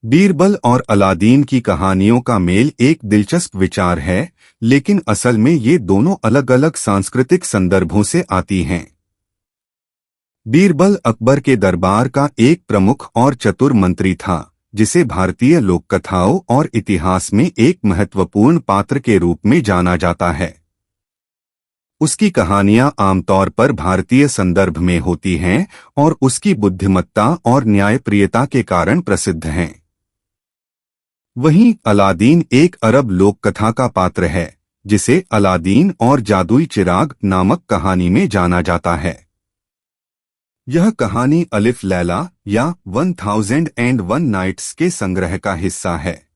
बीरबल और अलादीन की कहानियों का मेल एक दिलचस्प विचार है, लेकिन असल में ये दोनों अलग-अलग सांस्कृतिक संदर्भों से आती हैं। बीरबल अकबर के दरबार का एक प्रमुख और चतुर मंत्री था, जिसे भारतीय लोककथाओं और इतिहास में एक महत्वपूर्ण पात्र के रूप में जाना जाता है। उसकी कहानियां आमतौर पर भारतीय संदर्भ में होती हैं और उसकी बुद्धिमत्ता और न्यायप्रियता के कारण प्रसिद्ध हैं। वहीं अलादीन एक अरब लोक कथा का पात्र है, जिसे अलादीन और जादुई चिराग नामक कहानी में जाना जाता है। यह कहानी अलिफ लैला या 1001 नाइट्स के संग्रह का हिस्सा है।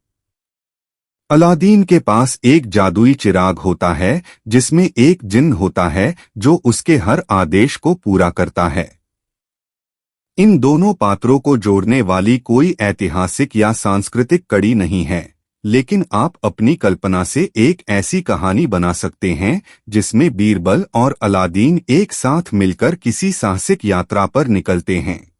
अलादीन के पास एक जादुई चिराग होता है, जिसमें एक जिन्न होता है जो उसके हर आदेश को पूरा करता है। इन दोनों पात्रों को जोड़ने वाली कोई ऐतिहासिक या सांस्कृतिक कड़ी नहीं है, लेकिन आप अपनी कल्पना से एक ऐसी कहानी बना सकते हैं जिसमें बीरबल और अलादीन एक साथ मिलकर किसी साहसिक यात्रा पर निकलते हैं।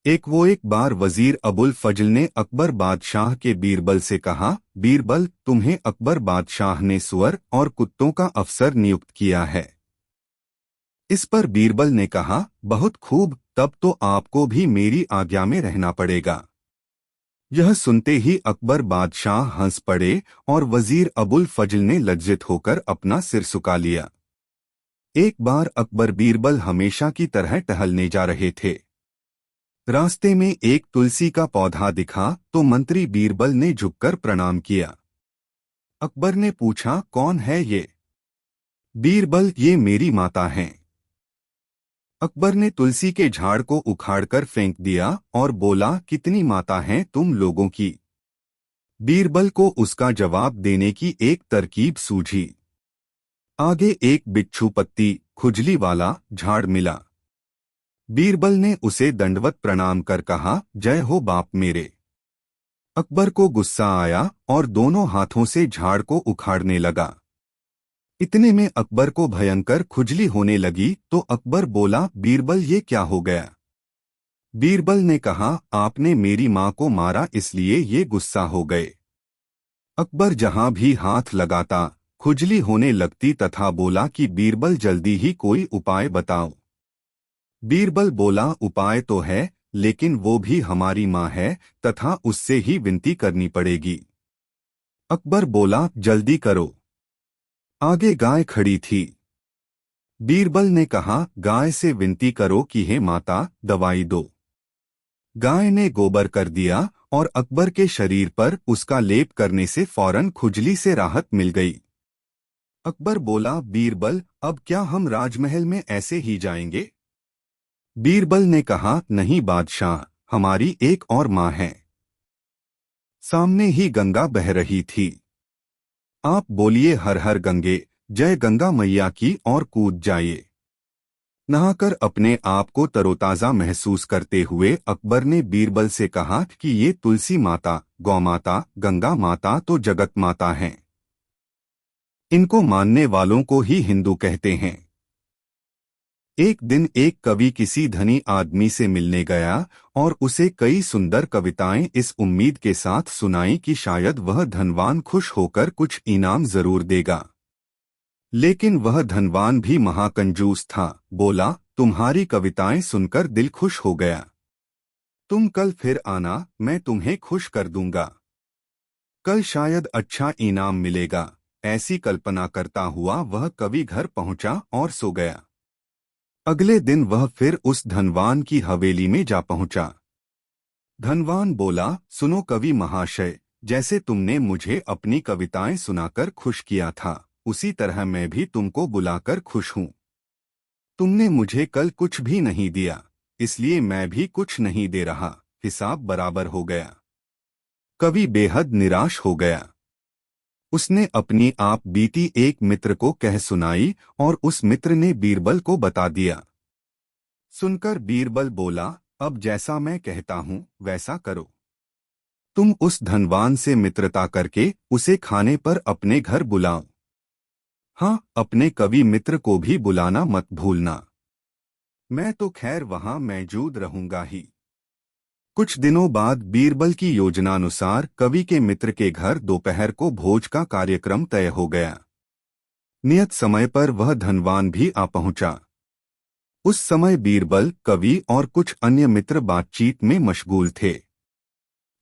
एक बार वजीर अबुल फजल ने अकबर बादशाह के बीरबल से कहा, बीरबल, तुम्हें अकबर बादशाह ने सुअर और कुत्तों का अफसर नियुक्त किया है। इस पर बीरबल ने कहा, बहुत खूब, तब तो आपको भी मेरी आज्ञा में रहना पड़ेगा। यह सुनते ही अकबर बादशाह हंस पड़े और वजीर अबुल फजल ने लज्जित होकर अपना सिर झुका लिया। एक बार अकबर बीरबल हमेशा की तरह टहलने जा रहे थे। रास्ते में एक तुलसी का पौधा दिखा तो मंत्री बीरबल ने झुककर प्रणाम किया। अकबर ने पूछा, कौन है ये? बीरबल, ये मेरी माता हैं। अकबर ने तुलसी के झाड़ को उखाड़कर फेंक दिया और बोला, कितनी माता हैं तुम लोगों की? बीरबल को उसका जवाब देने की एक तरकीब सूझी। आगे एक बिच्छू पत्ती खुजली वाला झाड़ मिला। बीरबल ने उसे दंडवत प्रणाम कर कहा, जय हो बाप मेरे। अकबर को गुस्सा आया और दोनों हाथों से झाड़ को उखाड़ने लगा। इतने में अकबर को भयंकर खुजली होने लगी तो अकबर बोला, बीरबल, ये क्या हो गया? बीरबल ने कहा, आपने मेरी माँ को मारा इसलिए ये गुस्सा हो गए। अकबर जहां भी हाथ लगाता खुजली होने लगती तथा बोला कि बीरबल, जल्दी ही कोई उपाय बताओ। बीरबल बोला, उपाय तो है, लेकिन वो भी हमारी माँ है तथा उससे ही विनती करनी पड़ेगी। अकबर बोला, जल्दी करो। आगे गाय खड़ी थी। बीरबल ने कहा, गाय से विनती करो कि हे माता, दवाई दो। गाय ने गोबर कर दिया और अकबर के शरीर पर उसका लेप करने से फौरन खुजली से राहत मिल गई। अकबर बोला, बीरबल, अब क्या हम राजमहल में ऐसे ही जाएंगे? बीरबल ने कहा, नहीं बादशाह, हमारी एक और माँ है। सामने ही गंगा बह रही थी। आप बोलिए, हर हर गंगे, जय गंगा मैया की, और कूद जाइए। नहाकर अपने आप को तरोताजा महसूस करते हुए अकबर ने बीरबल से कहा कि ये तुलसी माता, गौ माता, गंगा माता तो जगत माता हैं। इनको मानने वालों को ही हिंदू कहते हैं। एक दिन एक कवि किसी धनी आदमी से मिलने गया और उसे कई सुंदर कविताएं इस उम्मीद के साथ सुनाई कि शायद वह धनवान खुश होकर कुछ इनाम जरूर देगा। लेकिन वह धनवान भी महाकंजूस था। बोला, तुम्हारी कविताएं सुनकर दिल खुश हो गया। तुम कल फिर आना, मैं तुम्हें खुश कर दूंगा। कल शायद अच्छा इनाम मिलेगा। ऐसी कल्पना करता हुआ वह कवि घर पहुंचा और सो गया। अगले दिन वह फिर उस धनवान की हवेली में जा पहुंचा। धनवान बोला, सुनो कवि महाशय, जैसे तुमने मुझे अपनी कविताएं सुनाकर खुश किया था, उसी तरह मैं भी तुमको बुलाकर खुश हूं। तुमने मुझे कल कुछ भी नहीं दिया, इसलिए मैं भी कुछ नहीं दे रहा, हिसाब बराबर हो गया। कवि बेहद निराश हो गया। उसने अपनी आप बीती एक मित्र को कह सुनाई और उस मित्र ने बीरबल को बता दिया। सुनकर बीरबल बोला, अब जैसा मैं कहता हूं वैसा करो। तुम उस धनवान से मित्रता करके उसे खाने पर अपने घर बुलाओ। हाँ, अपने कवि मित्र को भी बुलाना मत भूलना। मैं तो खैर वहां मौजूद रहूंगा ही। कुछ दिनों बाद बीरबल की योजनानुसार कवि के मित्र के घर दोपहर को भोज का कार्यक्रम तय हो गया। नियत समय पर वह धनवान भी आ पहुंचा। उस समय बीरबल, कवि और कुछ अन्य मित्र बातचीत में मशगूल थे।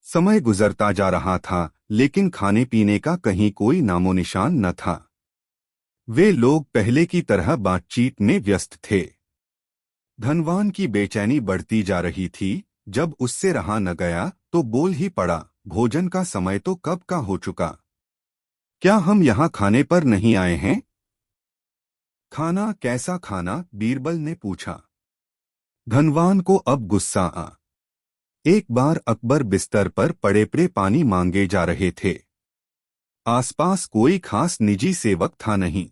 समय गुजरता जा रहा था, लेकिन खाने पीने का कहीं कोई नामोनिशान न था। वे लोग पहले की तरह बातचीत में व्यस्त थे। धनवान की बेचैनी बढ़ती जा रही थी। जब उससे रहा न गया तो बोल ही पड़ा, भोजन का समय तो कब का हो चुका। क्या हम यहाँ खाने पर नहीं आए हैं? खाना? कैसा खाना? बीरबल ने पूछा। धनवान को अब गुस्सा आ। एक बार अकबर बिस्तर पर पड़े पड़े पानी मांगे जा रहे थे। आसपास कोई खास निजी सेवक था नहीं।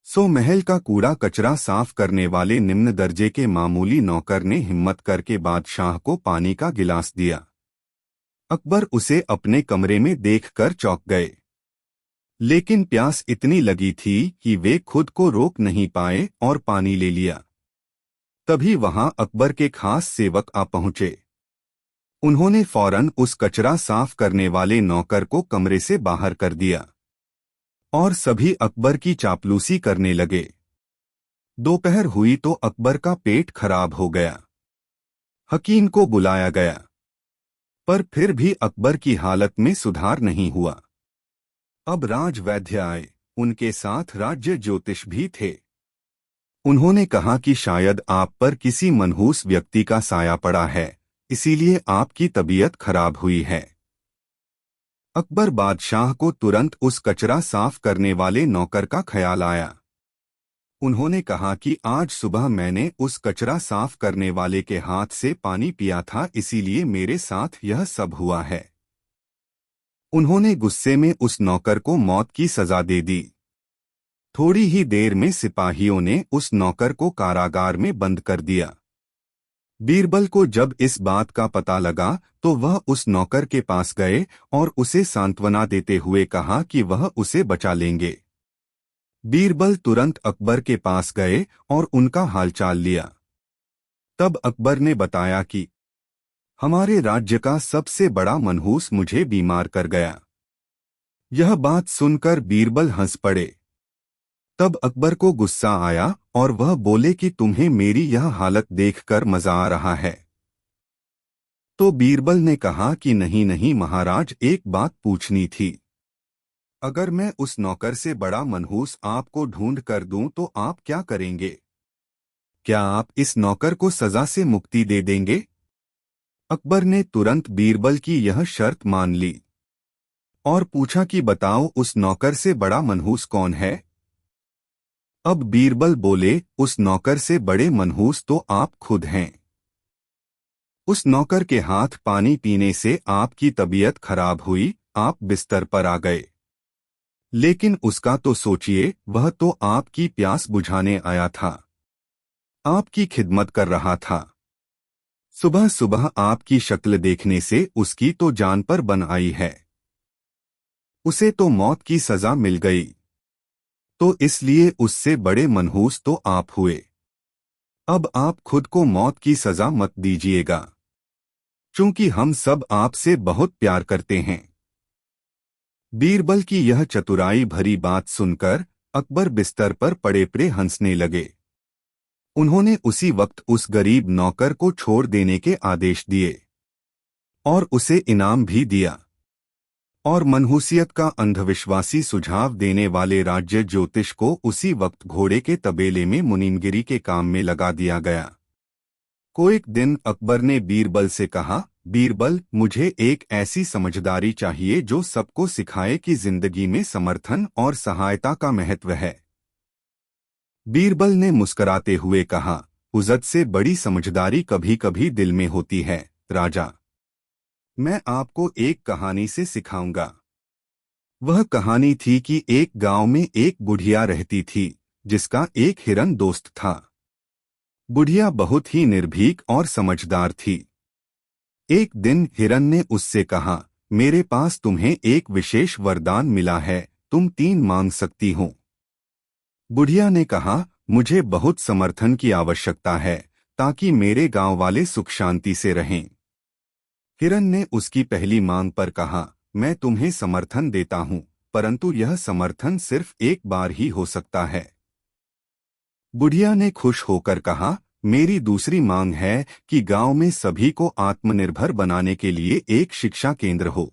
सो महल का कूड़ा कचरा साफ करने वाले निम्न दर्जे के मामूली नौकर ने हिम्मत करके बादशाह को पानी का गिलास दिया। अकबर उसे अपने कमरे में देखकर चौंक गए, लेकिन प्यास इतनी लगी थी कि वे खुद को रोक नहीं पाए और पानी ले लिया। तभी वहां अकबर के खास सेवक आ पहुंचे। उन्होंने फौरन उस कचरा साफ करने वाले नौकर को कमरे से बाहर कर दिया और सभी अकबर की चापलूसी करने लगे। दोपहर हुई तो अकबर का पेट खराब हो गया। हकीम को बुलाया गया, पर फिर भी अकबर की हालत में सुधार नहीं हुआ। अब राजवैद्य आए, उनके साथ राज्य ज्योतिष भी थे। उन्होंने कहा कि शायद आप पर किसी मनहूस व्यक्ति का साया पड़ा है, इसीलिए आपकी तबीयत खराब हुई है। अकबर बादशाह को तुरंत उस कचरा साफ करने वाले नौकर का ख्याल आया। उन्होंने कहा कि आज सुबह मैंने उस कचरा साफ करने वाले के हाथ से पानी पिया था, इसीलिए मेरे साथ यह सब हुआ है। उन्होंने गुस्से में उस नौकर को मौत की सजा दे दी। थोड़ी ही देर में सिपाहियों ने उस नौकर को कारागार में बंद कर दिया। बीरबल को जब इस बात का पता लगा तो वह उस नौकर के पास गए और उसे सांत्वना देते हुए कहा कि वह उसे बचा लेंगे। बीरबल तुरंत अकबर के पास गए और उनका हालचाल लिया। तब अकबर ने बताया कि हमारे राज्य का सबसे बड़ा मनहूस मुझे बीमार कर गया। यह बात सुनकर बीरबल हंस पड़े। तब अकबर को गुस्सा आया और वह बोले कि तुम्हें मेरी यह हालत देखकर मजा आ रहा है। तो बीरबल ने कहा कि नहीं नहीं महाराज, एक बात पूछनी थी। अगर मैं उस नौकर से बड़ा मनहूस आपको ढूंढ कर दूं तो आप क्या करेंगे? क्या आप इस नौकर को सजा से मुक्ति दे देंगे? अकबर ने तुरंत बीरबल की यह शर्त मान ली और पूछा कि बताओ उस नौकर से बड़ा मनहूस कौन है? अब बीरबल बोले, उस नौकर से बड़े मनहूस तो आप खुद हैं। उस नौकर के हाथ पानी पीने से आपकी तबीयत खराब हुई, आप बिस्तर पर आ गए। लेकिन उसका तो सोचिए, वह तो आपकी प्यास बुझाने आया था, आपकी खिदमत कर रहा था। सुबह सुबह आपकी शक्ल देखने से उसकी तो जान पर बन आई है। उसे तो मौत की सजा मिल गई, तो इसलिए उससे बड़े मनहूस तो आप हुए। अब आप खुद को मौत की सजा मत दीजिएगा, चूंकि हम सब आपसे बहुत प्यार करते हैं। बीरबल की यह चतुराई भरी बात सुनकर अकबर बिस्तर पर पड़े पड़े हंसने लगे। उन्होंने उसी वक्त उस गरीब नौकर को छोड़ देने के आदेश दिए और उसे इनाम भी दिया। और मनहूसियत का अंधविश्वासी सुझाव देने वाले राज्य ज्योतिष को उसी वक्त घोड़े के तबेले में मुनीमगिरी के काम में लगा दिया गया। कोई दिन अकबर ने बीरबल से कहा, बीरबल, मुझे एक ऐसी समझदारी चाहिए जो सबको सिखाए कि जिंदगी में समर्थन और सहायता का महत्व है। बीरबल ने मुस्कुराते हुए कहा, उज़्ज़त से बड़ी समझदारी कभी कभी दिल में होती है राजा। मैं आपको एक कहानी से सिखाऊंगा। वह कहानी थी कि एक गांव में एक बुढ़िया रहती थी जिसका एक हिरन दोस्त था। बुढ़िया बहुत ही निर्भीक और समझदार थी। एक दिन हिरन ने उससे कहा, मेरे पास तुम्हें एक विशेष वरदान मिला है, तुम 3 मांग सकती हो। बुढ़िया ने कहा, मुझे बहुत समर्थन की आवश्यकता है ताकि मेरे गांव वाले सुख शांति से रहें। हिरन ने उसकी पहली मांग पर कहा, मैं तुम्हें समर्थन देता हूं, परंतु यह समर्थन सिर्फ एक बार ही हो सकता है। बुढ़िया ने खुश होकर कहा, मेरी दूसरी मांग है कि गांव में सभी को आत्मनिर्भर बनाने के लिए एक शिक्षा केंद्र हो।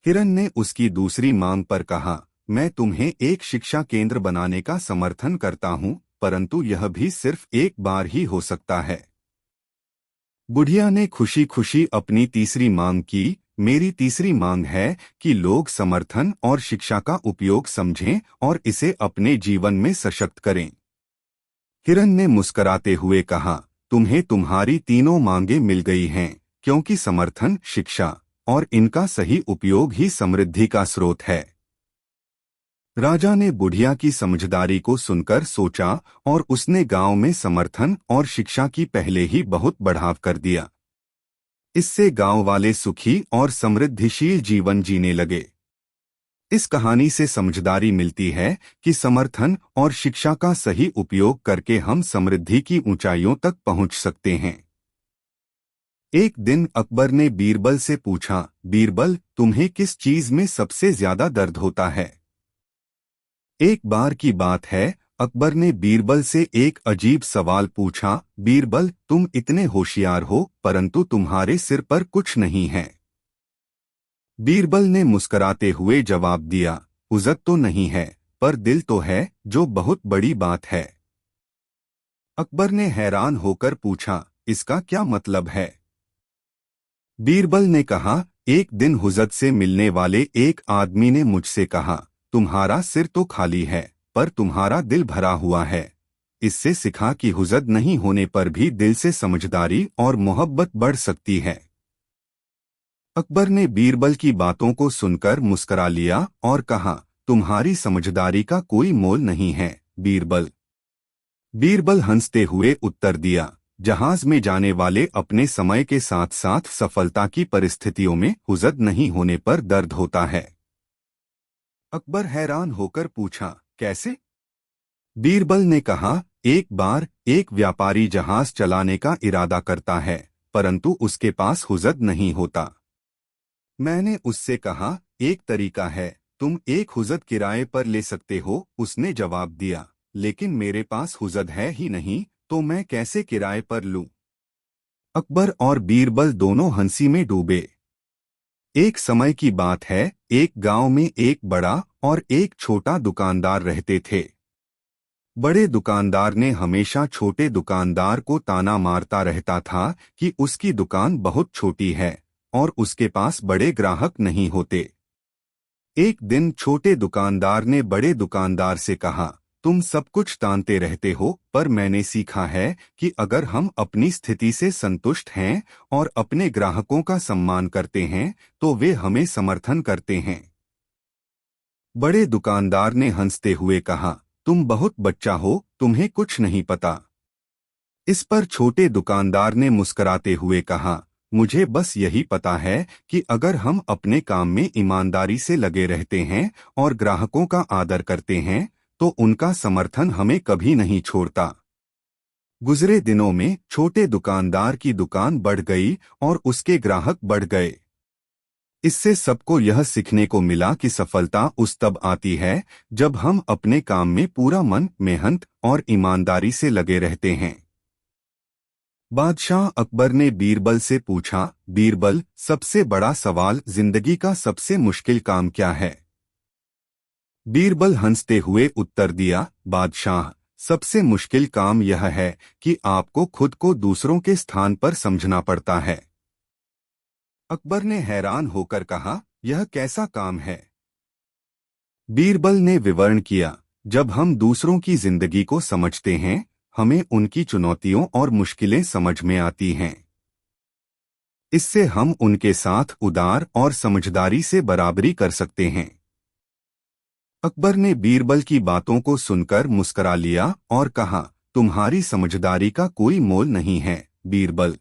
हिरन ने उसकी दूसरी मांग पर कहा, मैं तुम्हें एक शिक्षा केंद्र बनाने का समर्थन करता हूं, परंतु यह भी सिर्फ एक बार ही हो सकता है। बुढ़िया ने खुशी खुशी अपनी तीसरी मांग की, मेरी तीसरी मांग है कि लोग समर्थन और शिक्षा का उपयोग समझें और इसे अपने जीवन में सशक्त करें। हिरन ने मुस्कराते हुए कहा, तुम्हें तुम्हारी तीनों मांगें मिल गई हैं, क्योंकि समर्थन, शिक्षा और इनका सही उपयोग ही समृद्धि का स्रोत है। राजा ने बुढ़िया की समझदारी को सुनकर सोचा और उसने गांव में समर्थन और शिक्षा की पहले ही बहुत बढ़ाव कर दिया। इससे गांव वाले सुखी और समृद्धिशील जीवन जीने लगे। इस कहानी से समझदारी मिलती है कि समर्थन और शिक्षा का सही उपयोग करके हम समृद्धि की ऊंचाइयों तक पहुंच सकते हैं। एक दिन अकबर ने बीरबल से पूछा, बीरबल, तुम्हें किस चीज में सबसे ज्यादा दर्द होता है? एक बार की बात है, अकबर ने बीरबल से एक अजीब सवाल पूछा, बीरबल, तुम इतने होशियार हो, परंतु तुम्हारे सिर पर कुछ नहीं है। बीरबल ने मुस्कराते हुए जवाब दिया, उज़्ज़त तो नहीं है, पर दिल तो है, जो बहुत बड़ी बात है। अकबर ने हैरान होकर पूछा, इसका क्या मतलब है? बीरबल ने कहा, एक दिन हुज़्ज़त से मिलने वाले एक आदमी ने मुझसे कहा, तुम्हारा सिर तो खाली है, पर तुम्हारा दिल भरा हुआ है। इससे सीखा कि हुज़्ज़त नहीं होने पर भी दिल से समझदारी और मोहब्बत बढ़ सकती है। अकबर ने बीरबल की बातों को सुनकर मुस्करा लिया और कहा, तुम्हारी समझदारी का कोई मोल नहीं है, बीरबल। बीरबल हंसते हुए उत्तर दिया, जहाज में जाने वाले अपने समय के साथ साथ सफलता की परिस्थितियों में हुज़्ज़त नहीं होने पर दर्द होता है। अकबर हैरान होकर पूछा, कैसे? बीरबल ने कहा, एक बार एक व्यापारी जहाज चलाने का इरादा करता है, परंतु उसके पास हुज़्ज़त नहीं होता। मैंने उससे कहा, एक तरीका है, तुम एक हुज़्ज़त किराए पर ले सकते हो। उसने जवाब दिया, लेकिन मेरे पास हुज़्ज़त है ही नहीं, तो मैं कैसे किराए पर लूं? अकबर और बीरबल दोनों हंसी में डूबे। एक समय की बात है, एक गांव में एक बड़ा और एक छोटा दुकानदार रहते थे। बड़े दुकानदार ने हमेशा छोटे दुकानदार को ताना मारता रहता था कि उसकी दुकान बहुत छोटी है और उसके पास बड़े ग्राहक नहीं होते। एक दिन छोटे दुकानदार ने बड़े दुकानदार से कहा, तुम सब कुछ तानते रहते हो, पर मैंने सीखा है कि अगर हम अपनी स्थिति से संतुष्ट हैं और अपने ग्राहकों का सम्मान करते हैं, तो वे हमें समर्थन करते हैं। बड़े दुकानदार ने हंसते हुए कहा, तुम बहुत बच्चा हो, तुम्हें कुछ नहीं पता। इस पर छोटे दुकानदार ने मुस्कराते हुए कहा, मुझे बस यही पता है कि अगर हम अपने काम में ईमानदारी से लगे रहते हैं और ग्राहकों का आदर करते हैं, तो उनका समर्थन हमें कभी नहीं छोड़ता। गुजरे दिनों में छोटे दुकानदार की दुकान बढ़ गई और उसके ग्राहक बढ़ गए। इससे सबको यह सीखने को मिला कि सफलता उस तब आती है जब हम अपने काम में पूरा मन, मेहनत और ईमानदारी से लगे रहते हैं। बादशाह अकबर ने बीरबल से पूछा, बीरबल, सबसे बड़ा सवाल, जिंदगी का सबसे मुश्किल काम क्या है? बीरबल हंसते हुए उत्तर दिया, बादशाह, सबसे मुश्किल काम यह है कि आपको खुद को दूसरों के स्थान पर समझना पड़ता है। अकबर ने हैरान होकर कहा, यह कैसा काम है? बीरबल ने विवरण किया, जब हम दूसरों की जिंदगी को समझते हैं, हमें उनकी चुनौतियों और मुश्किलें समझ में आती हैं। इससे हम उनके साथ उदार और समझदारी से बराबरी कर सकते हैं। अकबर ने बीरबल की बातों को सुनकर मुस्करा लिया और कहा, तुम्हारी समझदारी का कोई मोल नहीं है, बीरबल।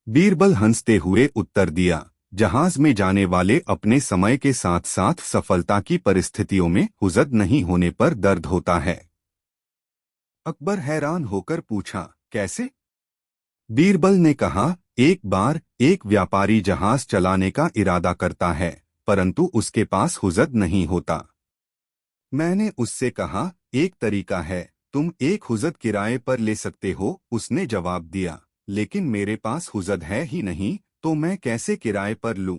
बीरबल हंसते हुए उत्तर दिया, जहाज में जाने वाले अपने समय के साथ साथ सफलता की परिस्थितियों में हुज़्ज़त नहीं होने पर दर्द होता है। अकबर हैरान होकर पूछा, कैसे? बीरबल ने कहा, एक बार एक व्यापारी जहाज चलाने का इरादा करता है, परंतु उसके पास हुज़द नहीं होता। मैंने उससे कहा, एक तरीका है, तुम एक हुज़द किराए पर ले सकते हो। उसने जवाब दिया, लेकिन मेरे पास हुज़द है ही नहीं, तो मैं कैसे किराए पर लूं?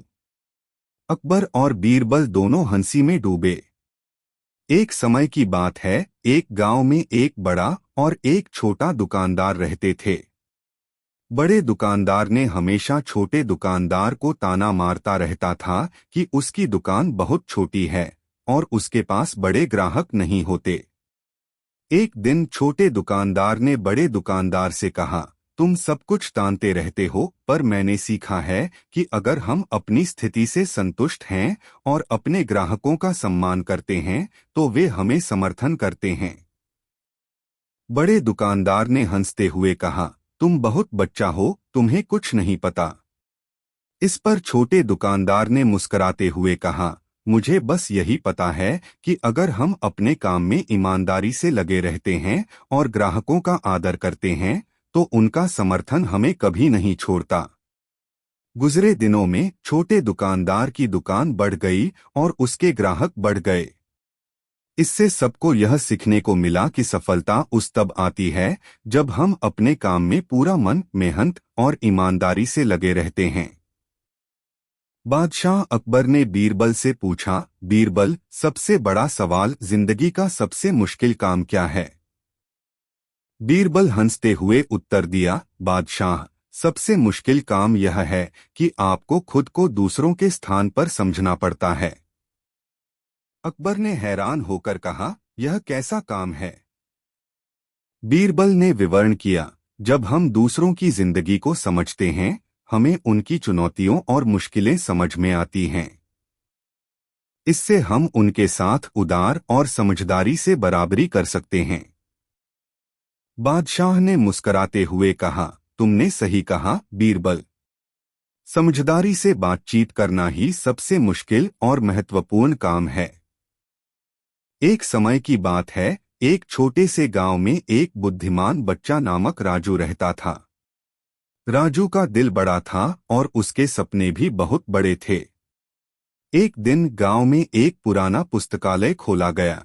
अकबर और बीरबल दोनों हंसी में डूबे। एक समय की बात है, एक गांव में एक बड़ा और एक छोटा दुकानदार रहते थे। बड़े दुकानदार ने हमेशा छोटे दुकानदार को ताना मारता रहता था कि उसकी दुकान बहुत छोटी है और उसके पास बड़े ग्राहक नहीं होते। एक दिन छोटे दुकानदार ने बड़े दुकानदार से कहा, तुम सब कुछ तानते रहते हो, पर मैंने सीखा है कि अगर हम अपनी स्थिति से संतुष्ट हैं और अपने ग्राहकों का सम्मान करते हैं तो वे हमें समर्थन करते हैं। बड़े दुकानदार ने हंसते हुए कहा, तुम बहुत बच्चा हो, तुम्हें कुछ नहीं पता। इस पर छोटे दुकानदार ने मुस्कुराते हुए कहा, मुझे बस यही पता है कि अगर हम अपने काम में ईमानदारी से लगे रहते हैं और ग्राहकों का आदर करते हैं तो उनका समर्थन हमें कभी नहीं छोड़ता। गुजरे दिनों में छोटे दुकानदार की दुकान बढ़ गई और उसके ग्राहक बढ़ गए। इससे सबको यह सीखने को मिला कि सफलता उस तब आती है जब हम अपने काम में पूरा मन, मेहनत और ईमानदारी से लगे रहते हैं। बादशाह अकबर ने बीरबल से पूछा, बीरबल, सबसे बड़ा सवाल, जिंदगी का सबसे मुश्किल काम क्या है? बीरबल हंसते हुए उत्तर दिया, बादशाह, सबसे मुश्किल काम यह है कि आपको खुद को दूसरों के स्थान पर समझना पड़ता है। अकबर ने हैरान होकर कहा, यह कैसा काम है? बीरबल ने विवरण किया, जब हम दूसरों की जिंदगी को समझते हैं, हमें उनकी चुनौतियों और मुश्किलें समझ में आती हैं। इससे हम उनके साथ उदार और समझदारी से बराबरी कर सकते हैं। बादशाह ने मुस्कराते हुए कहा, तुमने सही कहा, बीरबल। समझदारी से बातचीत करना ही सबसे मुश्किल और महत्वपूर्ण काम है। एक समय की बात है, एक छोटे से गांव में एक बुद्धिमान बच्चा नामक राजू रहता था। राजू का दिल बड़ा था और उसके सपने भी बहुत बड़े थे। एक दिन गांव में एक पुराना पुस्तकालय खोला गया।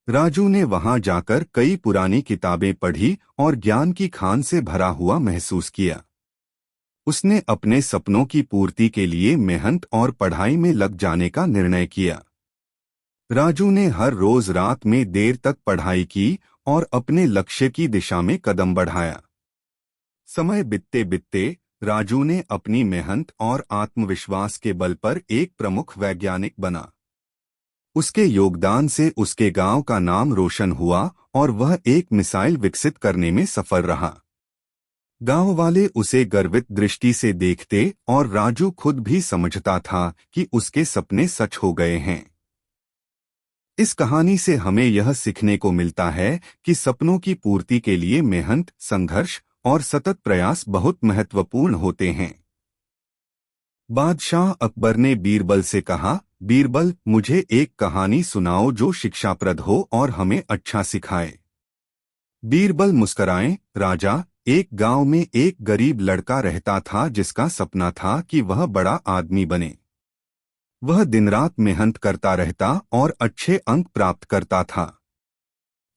राजू ने वहां जाकर कई पुरानी किताबें पढ़ी और ज्ञान की खान से भरा हुआ महसूस किया। उसने अपने सपनों की पूर्ति के लिए मेहनत और पढ़ाई में लग जाने का निर्णय किया। राजू ने हर रोज रात में देर तक पढ़ाई की और अपने लक्ष्य की दिशा में कदम बढ़ाया। समय बीतते बीतते राजू ने अपनी मेहनत और आत्मविश्वास के बल पर एक प्रमुख वैज्ञानिक बना। उसके योगदान से उसके गांव का नाम रोशन हुआ और वह एक मिसाइल विकसित करने में सफल रहा। गांव वाले उसे गर्वित दृष्टि से देखते और राजू खुद भी समझता था कि उसके सपने सच हो गए हैं। इस कहानी से हमें यह सीखने को मिलता है कि सपनों की पूर्ति के लिए मेहनत, संघर्ष और सतत प्रयास बहुत महत्वपूर्ण होते हैं। बादशाह अकबर ने बीरबल से कहा, बीरबल, मुझे एक कहानी सुनाओ जो शिक्षाप्रद हो और हमें अच्छा सिखाए। बीरबल मुस्कुराए, राजा, एक गांव में एक गरीब लड़का रहता था जिसका सपना था कि वह बड़ा आदमी बने। वह दिन रात मेहनत करता रहता और अच्छे अंक प्राप्त करता था।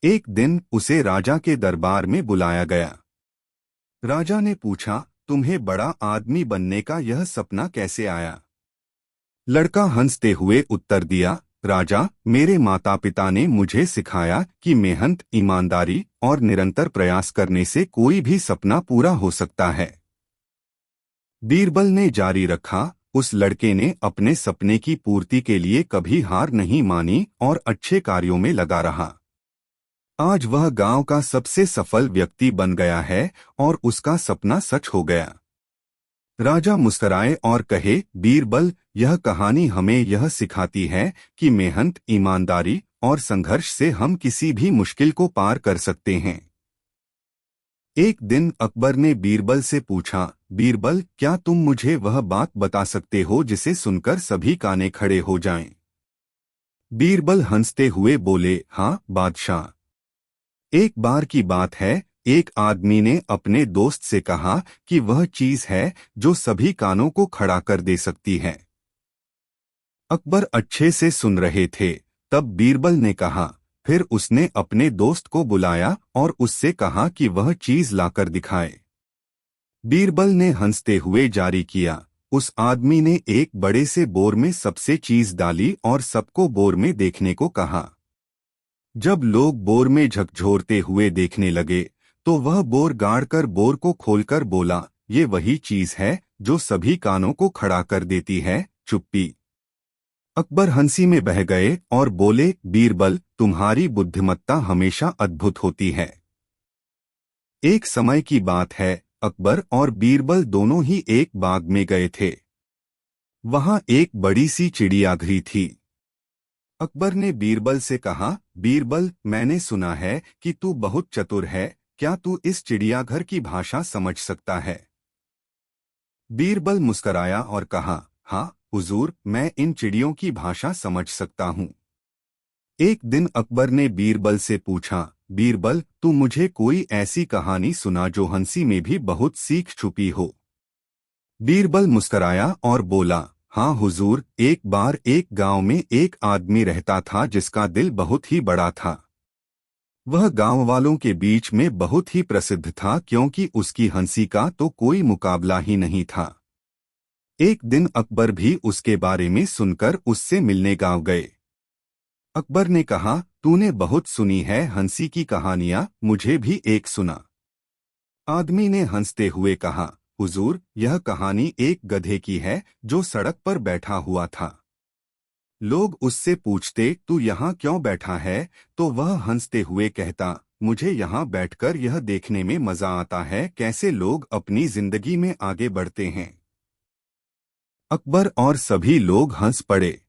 एक दिन उसे राजा के दरबार में बुलाया गया। राजा ने पूछा, तुम्हें बड़ा आदमी बनने का यह सपना कैसे आया? लड़का हंसते हुए उत्तर दिया, राजा, मेरे माता पिता ने मुझे सिखाया कि मेहनत, ईमानदारी और निरंतर प्रयास करने से कोई भी सपना पूरा हो सकता है। बीरबल ने जारी रखा, उस लड़के ने अपने सपने की पूर्ति के लिए कभी हार नहीं मानी और अच्छे कार्यों में लगा रहा। आज वह गांव का सबसे सफल व्यक्ति बन गया है और उसका सपना सच हो गया। राजा मुस्कुराए और कहे, बीरबल, यह कहानी हमें यह सिखाती है कि मेहनत, ईमानदारी और संघर्ष से हम किसी भी मुश्किल को पार कर सकते हैं। एक दिन अकबर ने बीरबल से पूछा, बीरबल, क्या तुम मुझे वह बात बता सकते हो जिसे सुनकर सभी काने खड़े हो जाएं? बीरबल हंसते हुए बोले, हाँ बादशाह। एक बार की बात है, एक आदमी ने अपने दोस्त से कहा कि वह चीज है जो सभी कानों को खड़ा कर दे सकती है। अकबर अच्छे से सुन रहे थे। तब बीरबल ने कहा। फिर उसने अपने दोस्त को बुलाया और उससे कहा कि वह चीज लाकर दिखाए। बीरबल ने हंसते हुए जारी किया। उस आदमी ने एक बड़े से बोर में सबसे चीज डाली और सबको बोर में देखने को कहा। जब लोग बोर में झकझोरते हुए देखने लगे तो वह बोर गाड़कर बोर को खोलकर बोला, ये वही चीज है जो सभी कानों को खड़ा कर देती है, चुप्पी। अकबर हंसी में बह गए और बोले, बीरबल, तुम्हारी बुद्धिमत्ता हमेशा अद्भुत होती है। एक समय की बात है, अकबर और बीरबल दोनों ही एक बाग में गए थे। वहां एक बड़ी सी चिड़ियाघर थी। अकबर ने बीरबल से कहा, बीरबल, मैंने सुना है कि तू बहुत चतुर है, क्या तू इस चिड़ियाघर की भाषा समझ सकता है? बीरबल मुस्कराया और कहा, हाँ हुजूर, मैं इन चिड़ियों की भाषा समझ सकता हूँ। एक दिन अकबर ने बीरबल से पूछा, बीरबल, तू मुझे कोई ऐसी कहानी सुना जो हंसी में भी बहुत सीख छुपी हो। बीरबल मुस्कराया और बोला, हाँ हुजूर, एक बार एक गांव में एक आदमी रहता था जिसका दिल बहुत ही बड़ा था। वह गांव वालों के बीच में बहुत ही प्रसिद्ध था क्योंकि उसकी हंसी का तो कोई मुकाबला ही नहीं था। एक दिन अकबर भी उसके बारे में सुनकर उससे मिलने गांव गए। अकबर ने कहा, तूने बहुत सुनी है हंसी की कहानियां, मुझे भी एक सुना। आदमी ने हंसते हुए कहा, हुजूर, यह कहानी एक गधे की है जो सड़क पर बैठा हुआ था। लोग उससे पूछते, तू यहाँ क्यों बैठा है? तो वह हंसते हुए कहता, मुझे यहाँ बैठकर यह देखने में मजा आता है कैसे लोग अपनी जिंदगी में आगे बढ़ते हैं। अकबर और सभी लोग हंस पड़े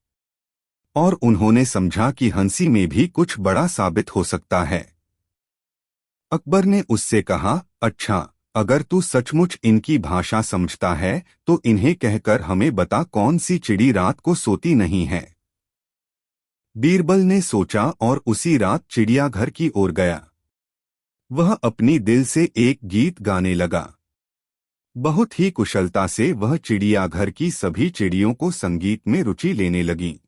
और उन्होंने समझा कि हंसी में भी कुछ बड़ा साबित हो सकता है। अकबर ने उससे कहा, अच्छा, अगर तू सचमुच इनकी भाषा समझता है तो इन्हें कहकर हमें बता कौन सी चिड़ी रात को सोती नहीं है। बीरबल ने सोचा और उसी रात चिड़ियाघर की ओर गया। वह अपनी दिल से एक गीत गाने लगा। बहुत ही कुशलता से वह चिड़ियाघर की सभी चिड़ियों को संगीत में रुचि लेने लगी।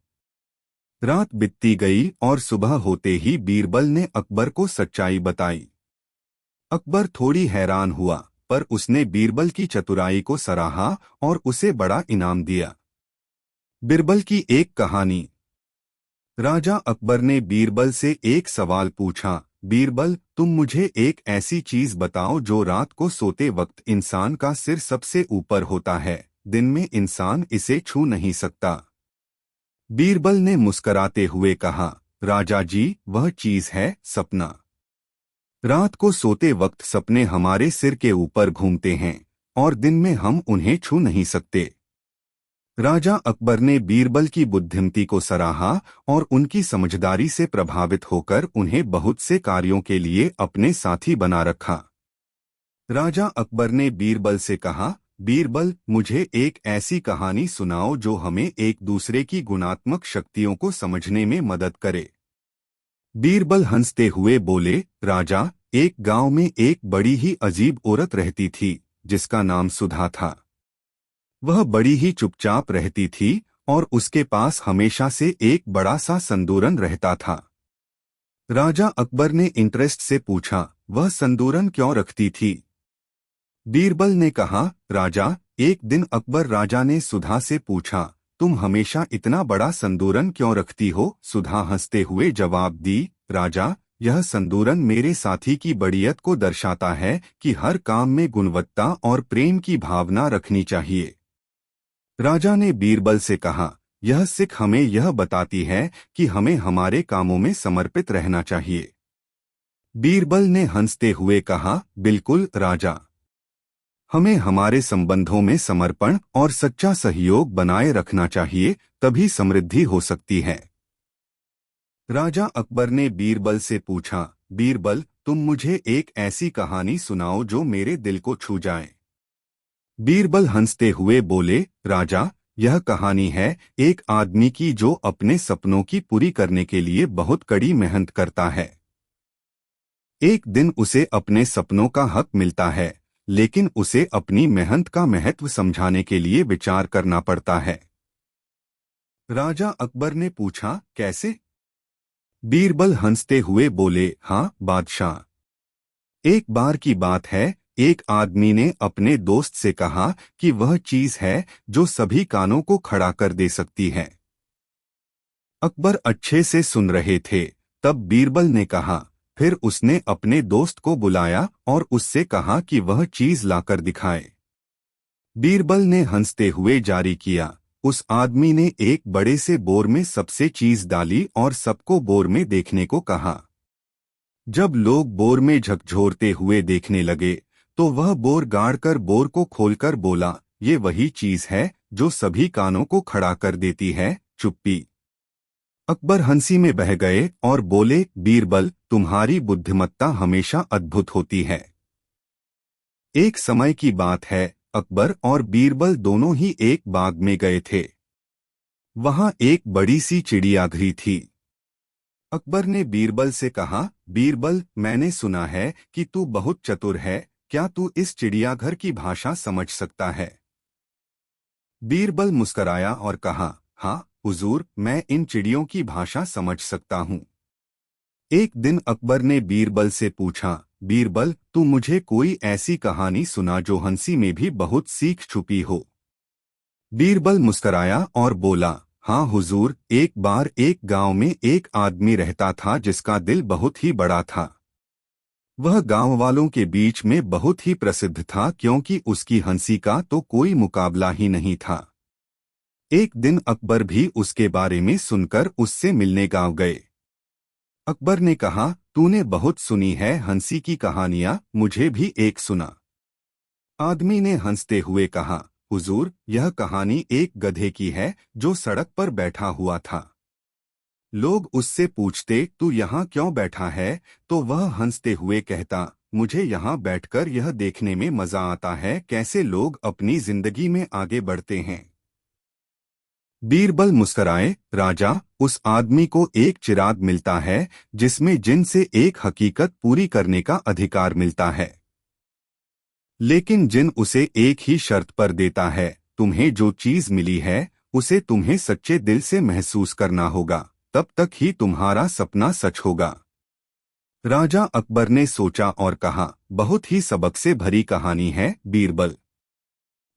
रात बीतती गई और सुबह होते ही बीरबल ने अकबर को सच्चाई बताई। अकबर थोड़ी हैरान हुआ, पर उसने बीरबल की चतुराई को सराहा और उसे बड़ा इनाम दिया। बीरबल की एक कहानी। राजा अकबर ने बीरबल से एक सवाल पूछा, बीरबल, तुम मुझे एक ऐसी चीज बताओ जो रात को सोते वक्त इंसान का सिर सबसे ऊपर होता है, दिन में इंसान इसे छू नहीं सकता। बीरबल ने मुस्कराते हुए कहा, राजा जी, वह चीज है सपना। रात को सोते वक्त सपने हमारे सिर के ऊपर घूमते हैं और दिन में हम उन्हें छू नहीं सकते। राजा अकबर ने बीरबल की बुद्धिमती को सराहा और उनकी समझदारी से प्रभावित होकर उन्हें बहुत से कार्यों के लिए अपने साथी बना रखा। राजा अकबर ने बीरबल से कहा, बीरबल, मुझे एक ऐसी कहानी सुनाओ जो हमें एक दूसरे की गुणात्मक शक्तियों को समझने में मदद करे। बीरबल हंसते हुए बोले, राजा, एक गांव में एक बड़ी ही अजीब औरत रहती थी जिसका नाम सुधा था। वह बड़ी ही चुपचाप रहती थी और उसके पास हमेशा से एक बड़ा सा संदूरन रहता था। राजा अकबर ने इंटरेस्ट से पूछा, वह संदूरन क्यों रखती थी? बीरबल ने कहा, राजा, एक दिन अकबर राजा ने सुधा से पूछा, तुम हमेशा इतना बड़ा संदूरन क्यों रखती हो? सुधा हंसते हुए जवाब दी, राजा, यह संदूरन मेरे साथी की बड़ियत को दर्शाता है कि हर काम में गुणवत्ता और प्रेम की भावना रखनी चाहिए। राजा ने बीरबल से कहा, यह सिख हमें यह बताती है कि हमें हमारे कामों में समर्पित रहना चाहिए। बीरबल ने हंसते हुए कहा, बिल्कुल राजा, हमें हमारे संबंधों में समर्पण और सच्चा सहयोग बनाए रखना चाहिए, तभी समृद्धि हो सकती है। राजा अकबर ने बीरबल से पूछा, बीरबल, तुम मुझे एक ऐसी कहानी सुनाओ जो मेरे दिल को छू जाए। बीरबल हंसते हुए बोले, राजा, यह कहानी है एक आदमी की जो अपने सपनों की पूरी करने के लिए बहुत कड़ी मेहनत करता है। एक दिन उसे अपने सपनों का हक मिलता है, लेकिन उसे अपनी मेहनत का महत्व समझाने के लिए विचार करना पड़ता है। राजा अकबर ने पूछा, कैसे? बीरबल हंसते हुए बोले, हाँ बादशाह। एक बार की बात है, एक आदमी ने अपने दोस्त से कहा कि वह चीज है जो सभी कानों को खड़ा कर दे सकती है। अकबर अच्छे से सुन रहे थे। तब बीरबल ने कहा, फिर उसने अपने दोस्त को बुलाया और उससे कहा कि वह चीज लाकर दिखाए। बीरबल ने हंसते हुए जारी किया। उस आदमी ने एक बड़े से बोर में सबसे चीज डाली और सबको बोर में देखने को कहा। जब लोग बोर में झकझोरते हुए देखने लगे, तो वह बोर गाड़कर बोर को खोलकर बोला, ये वही चीज है जो सभी कानों को खड़ा कर देती है, चुप्पी। अकबर हंसी में बह गए और बोले, बीरबल, तुम्हारी बुद्धिमत्ता हमेशा अद्भुत होती है। एक समय की बात है, अकबर और बीरबल दोनों ही एक बाग में गए थे। वहां एक बड़ी सी चिड़ियाघर थी। अकबर ने बीरबल से कहा, बीरबल, मैंने सुना है कि तू बहुत चतुर है, क्या तू इस चिड़ियाघर की भाषा समझ सकता है? बीरबल मुस्कराया और कहा, हाँ हुजूर, मैं इन चिड़ियों की भाषा समझ सकता हूँ। एक दिन अकबर ने बीरबल से पूछा, बीरबल, तू मुझे कोई ऐसी कहानी सुना जो हंसी में भी बहुत सीख छुपी हो। बीरबल मुस्कराया और बोला, हाँ हुजूर, एक बार एक गांव में एक आदमी रहता था जिसका दिल बहुत ही बड़ा था। वह गांव वालों के बीच में बहुत ही प्रसिद्ध था क्योंकि उसकी हंसी का तो कोई मुकाबला ही नहीं था। एक दिन अकबर भी उसके बारे में सुनकर उससे मिलने गांव गए। अकबर ने कहा, तूने बहुत सुनी है हंसी की कहानियां, मुझे भी एक सुना। आदमी ने हंसते हुए कहा, हुजूर, यह कहानी एक गधे की है जो सड़क पर बैठा हुआ था। लोग उससे पूछते, तू यहाँ क्यों बैठा है? तो वह हंसते हुए कहता, मुझे यहाँ बैठकर यह देखने में मजा आता है कैसे लोग अपनी जिंदगी में आगे बढ़ते हैं। बीरबल मुस्कराए, राजा, उस आदमी को एक चिराग मिलता है जिसमें जिन से एक हकीकत पूरी करने का अधिकार मिलता है। लेकिन जिन उसे एक ही शर्त पर देता है, तुम्हें जो चीज मिली है उसे तुम्हें सच्चे दिल से महसूस करना होगा, तब तक ही तुम्हारा सपना सच होगा। राजा अकबर ने सोचा और कहा, बहुत ही सबक से भरी कहानी है बीरबल।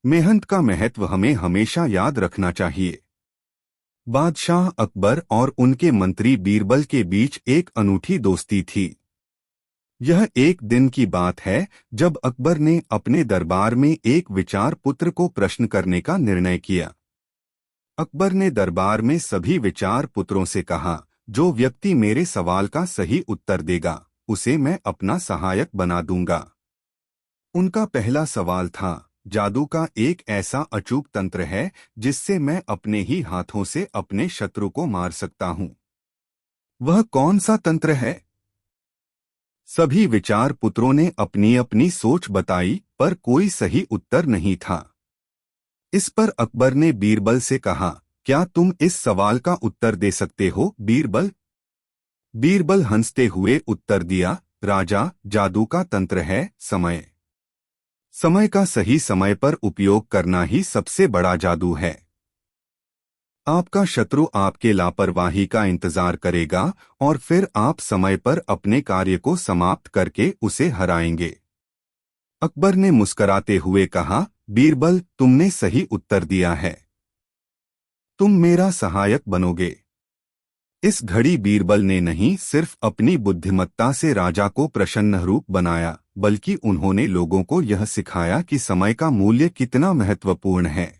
मेहनत का महत्व हमें हमेशा याद रखना चाहिए। बादशाह अकबर और उनके मंत्री बीरबल के बीच एक अनूठी दोस्ती थी। यह एक दिन की बात है जब अकबर ने अपने दरबार में एक विचार पुत्र को प्रश्न करने का निर्णय किया। अकबर ने दरबार में सभी विचार पुत्रों से कहा, जो व्यक्ति मेरे सवाल का सही उत्तर देगा उसे मैं अपना सहायक बना दूंगा। उनका पहला सवाल था, जादू का एक ऐसा अचूक तंत्र है जिससे मैं अपने ही हाथों से अपने शत्रु को मार सकता हूँ। वह कौन सा तंत्र है? सभी विचार पुत्रों ने अपनी अपनी सोच बताई, पर कोई सही उत्तर नहीं था। इस पर अकबर ने बीरबल से कहा, क्या तुम इस सवाल का उत्तर दे सकते हो बीरबल? बीरबल हंसते हुए उत्तर दिया, राजा, जादू का तंत्र है समय। समय का सही समय पर उपयोग करना ही सबसे बड़ा जादू है। आपका शत्रु आपके लापरवाही का इंतजार करेगा और फिर आप समय पर अपने कार्य को समाप्त करके उसे हराएंगे। अकबर ने मुस्कराते हुए कहा, बीरबल, तुमने सही उत्तर दिया है। तुम मेरा सहायक बनोगे। इस घड़ी बीरबल ने नहीं सिर्फ अपनी बुद्धिमत्ता से राजा को प्रसन्न रूप बनाया, बल्कि उन्होंने लोगों को यह सिखाया कि समय का मूल्य कितना महत्वपूर्ण है।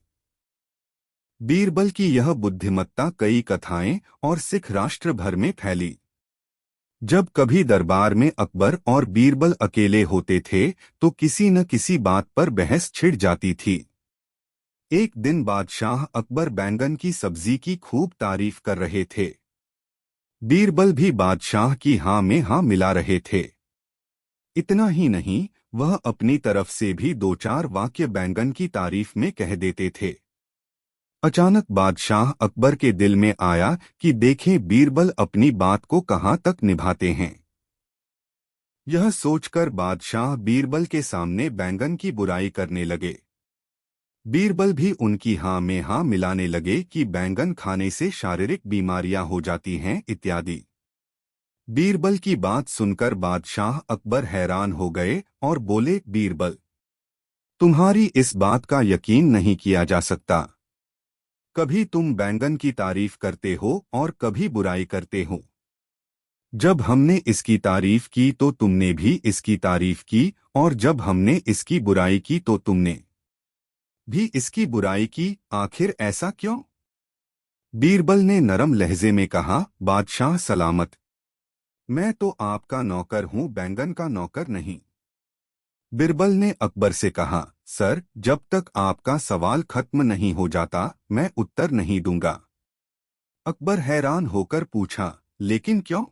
बीरबल की यह बुद्धिमत्ता कई कथाएं और सिख राष्ट्र भर में फैली। जब कभी दरबार में अकबर और बीरबल अकेले होते थे तो किसी न किसी बात पर बहस छिड़ जाती थी। एक दिन बादशाह अकबर बैंगन की सब्जी की खूब तारीफ कर रहे थे। बीरबल भी बादशाह की हाँ में हाँ मिला रहे थे। इतना ही नहीं, वह अपनी तरफ से भी दो चार वाक्य बैंगन की तारीफ में कह देते थे। अचानक बादशाह अकबर के दिल में आया कि देखें बीरबल अपनी बात को कहाँ तक निभाते हैं। यह सोचकर बादशाह बीरबल के सामने बैंगन की बुराई करने लगे। बीरबल भी उनकी हाँ में हाँ मिलाने लगे कि बैंगन खाने से शारीरिक बीमारियां हो जाती हैं इत्यादि। बीरबल की बात सुनकर बादशाह अकबर हैरान हो गए और बोले, बीरबल, तुम्हारी इस बात का यकीन नहीं किया जा सकता। कभी तुम बैंगन की तारीफ करते हो और कभी बुराई करते हो। जब हमने इसकी तारीफ की तो तुमने भी इसकी तारीफ की, और जब हमने इसकी बुराई की तो तुमने भी इसकी बुराई की। आखिर ऐसा क्यों? बीरबल ने नरम लहजे में कहा, बादशाह सलामत, मैं तो आपका नौकर हूं, बैंगन का नौकर नहीं। बीरबल ने अकबर से कहा, सर, जब तक आपका सवाल खत्म नहीं हो जाता मैं उत्तर नहीं दूंगा। अकबर हैरान होकर पूछा, लेकिन क्यों?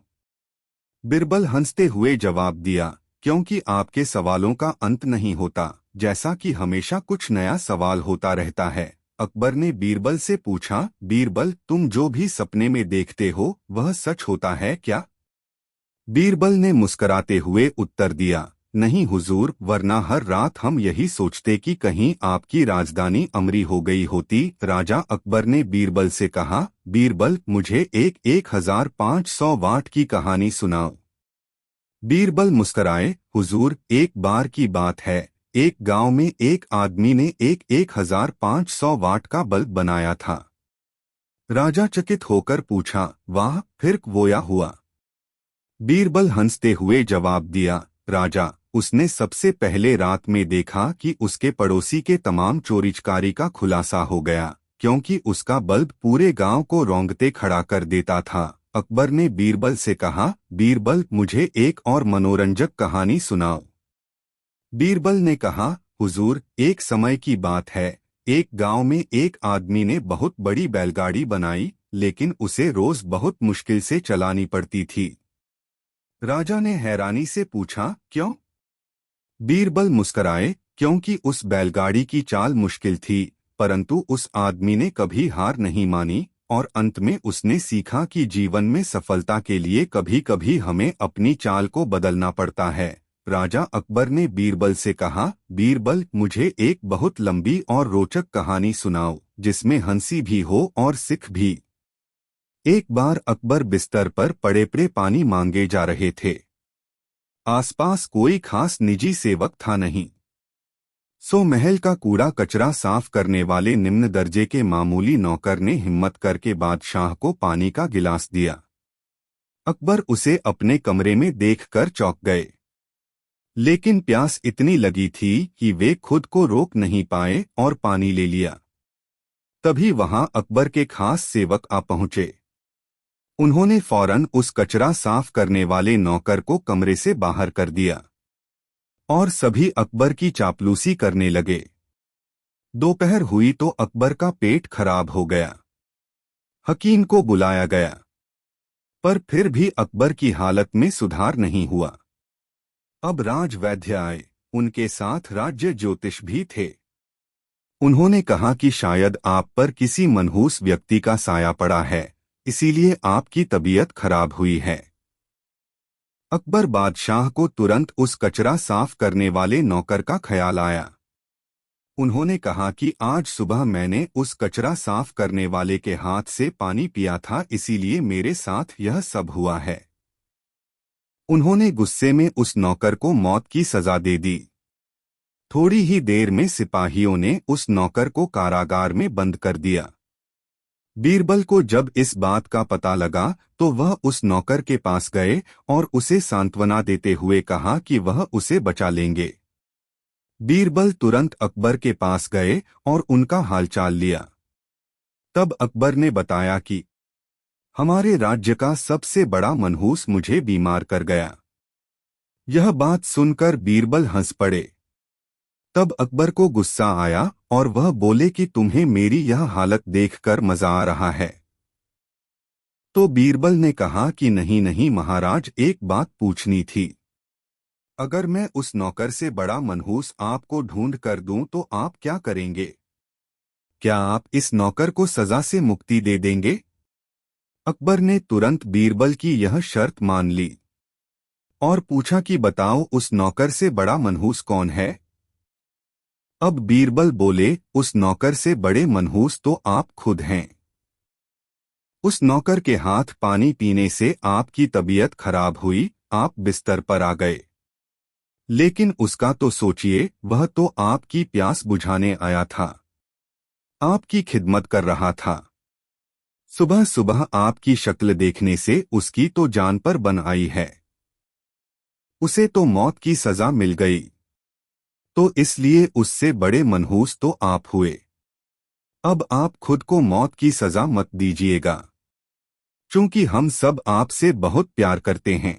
बीरबल हंसते हुए जवाब दिया, क्योंकि आपके सवालों का अंत नहीं होता, जैसा कि हमेशा कुछ नया सवाल होता रहता है। अकबर ने बीरबल से पूछा, बीरबल, तुम जो भी सपने में देखते हो वह सच होता है क्या? बीरबल ने मुस्कराते हुए उत्तर दिया, नहीं हुजूर, वरना हर रात हम यही सोचते कि कहीं आपकी राजधानी अमरी हो गई होती। राजा अकबर ने बीरबल से कहा, बीरबल, मुझे 1500 वाट की कहानी सुनाओ। बीरबल मुस्कराए, हुजूर, एक बार की बात है, एक गांव में एक आदमी ने 1500 वाट का बल्ब बनाया था। राजा चकित होकर पूछा, वाह, फिर वो हुआ? बीरबल हंसते हुए जवाब दिया, राजा, उसने सबसे पहले रात में देखा कि उसके पड़ोसी के तमाम चोरीचकारी का खुलासा हो गया, क्योंकि उसका बल्ब पूरे गांव को रौंदते खड़ा कर देता था। अकबर ने बीरबल से कहा, बीरबल, मुझे एक और मनोरंजक कहानी सुनाओ। बीरबल ने कहा, हुजूर, एक समय की बात है, एक गांव में एक आदमी ने बहुत बड़ी बैलगाड़ी बनाई, लेकिन उसे रोज बहुत मुश्किल से चलानी पड़ती थी। राजा ने हैरानी से पूछा, क्यों? बीरबल मुस्कराए, क्योंकि उस बैलगाड़ी की चाल मुश्किल थी, परंतु उस आदमी ने कभी हार नहीं मानी, और अंत में उसने सीखा कि जीवन में सफलता के लिए कभी-कभी हमें अपनी चाल को बदलना पड़ता है। राजा अकबर ने बीरबल से कहा, बीरबल, मुझे एक बहुत लंबी और रोचक कहानी सुनाओ, जिसमें हंसी भी हो और सिख भी। एक बार अकबर बिस्तर पर पड़े पानी मांगे जा रहे थे। आसपास कोई खास निजी सेवक था नहीं। सो महल का कूड़ा कचरा साफ करने वाले निम्न दर्जे के मामूली नौकर ने हिम्मत करके बादशाह को पानी का गिलास दिया। अकबर उसे अपने कमरे में देखकर चौंक गए, लेकिन प्यास इतनी लगी थी कि वे खुद को रोक नहीं पाए और पानी ले लिया। तभी वहां अकबर के खास सेवक आ पहुंचे। उन्होंने फौरन उस कचरा साफ करने वाले नौकर को कमरे से बाहर कर दिया और सभी अकबर की चापलूसी करने लगे। दोपहर हुई तो अकबर का पेट खराब हो गया। हकीम को बुलाया गया, पर फिर भी अकबर की हालत में सुधार नहीं हुआ। अब राजवैद्य आए, उनके साथ राज्य ज्योतिष भी थे। उन्होंने कहा कि शायद आप पर किसी मनहूस व्यक्ति का साया पड़ा है, इसीलिए आपकी तबीयत खराब हुई है। अकबर बादशाह को तुरंत उस कचरा साफ करने वाले नौकर का ख्याल आया। उन्होंने कहा कि आज सुबह मैंने उस कचरा साफ करने वाले के हाथ से पानी पिया था, इसीलिए मेरे साथ यह सब हुआ है। उन्होंने गुस्से में उस नौकर को मौत की सजा दे दी। थोड़ी ही देर में सिपाहियों ने उस नौकर को कारागार में बंद कर दिया। बीरबल को जब इस बात का पता लगा तो वह उस नौकर के पास गए और उसे सांत्वना देते हुए कहा कि वह उसे बचा लेंगे। बीरबल तुरंत अकबर के पास गए और उनका हालचाल लिया। तब अकबर ने बताया कि हमारे राज्य का सबसे बड़ा मनहूस मुझे बीमार कर गया। यह बात सुनकर बीरबल हंस पड़े। तब अकबर को गुस्सा आया और वह बोले कि तुम्हें मेरी यह हालत देखकर मजा आ रहा है। तो बीरबल ने कहा कि नहीं नहीं महाराज, एक बात पूछनी थी। अगर मैं उस नौकर से बड़ा मनहूस आपको ढूंढ कर दूं तो आप क्या करेंगे? क्या आप इस नौकर को सजा से मुक्ति दे देंगे? अकबर ने तुरंत बीरबल की यह शर्त मान ली और पूछा कि बताओ उस नौकर से बड़ा मनहूस कौन है। अब बीरबल बोले, उस नौकर से बड़े मनहूस तो आप खुद हैं। उस नौकर के हाथ पानी पीने से आपकी तबीयत खराब हुई, आप बिस्तर पर आ गए। लेकिन उसका तो सोचिए, वह तो आपकी प्यास बुझाने आया था, आपकी खिदमत कर रहा था। सुबह सुबह आपकी शक्ल देखने से उसकी तो जान पर बन आई है। उसे तो मौत की सजा मिल गई, तो इसलिए उससे बड़े मनहूस तो आप हुए। अब आप खुद को मौत की सजा मत दीजिएगा, क्योंकि हम सब आपसे बहुत प्यार करते हैं।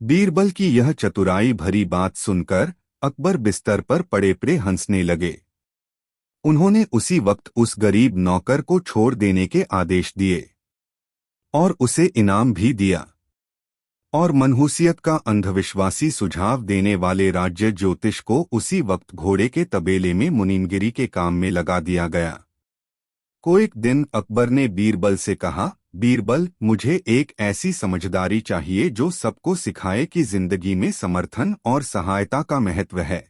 बीरबल की यह चतुराई भरी बात सुनकर अकबर बिस्तर पर पड़े पड़े हंसने लगे। उन्होंने उसी वक्त उस गरीब नौकर को छोड़ देने के आदेश दिए और उसे इनाम भी दिया। और मनहूसियत का अंधविश्वासी सुझाव देने वाले राज्य ज्योतिष को उसी वक्त घोड़े के तबेले में मुनीमगिरी के काम में लगा दिया गया। कोई दिन अकबर ने बीरबल से कहा, बीरबल, मुझे एक ऐसी समझदारी चाहिए जो सबको सिखाए कि जिंदगी में समर्थन और सहायता का महत्व है।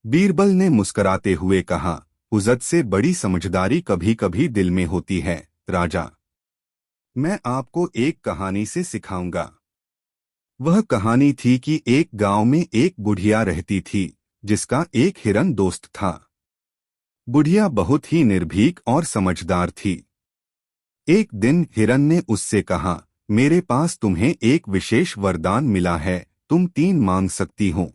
बीरबल ने मुस्कुराते हुए कहा, हुज़्ज़त से बड़ी समझदारी कभी कभी दिल में होती है राजा। मैं आपको एक कहानी से सिखाऊंगा। वह कहानी थी कि एक गांव में एक बुढ़िया रहती थी, जिसका एक हिरन दोस्त था। बुढ़िया बहुत ही निर्भीक और समझदार थी। एक दिन हिरन ने उससे कहा, मेरे पास तुम्हें एक विशेष वरदान मिला है, तुम 3 मांग सकती हो।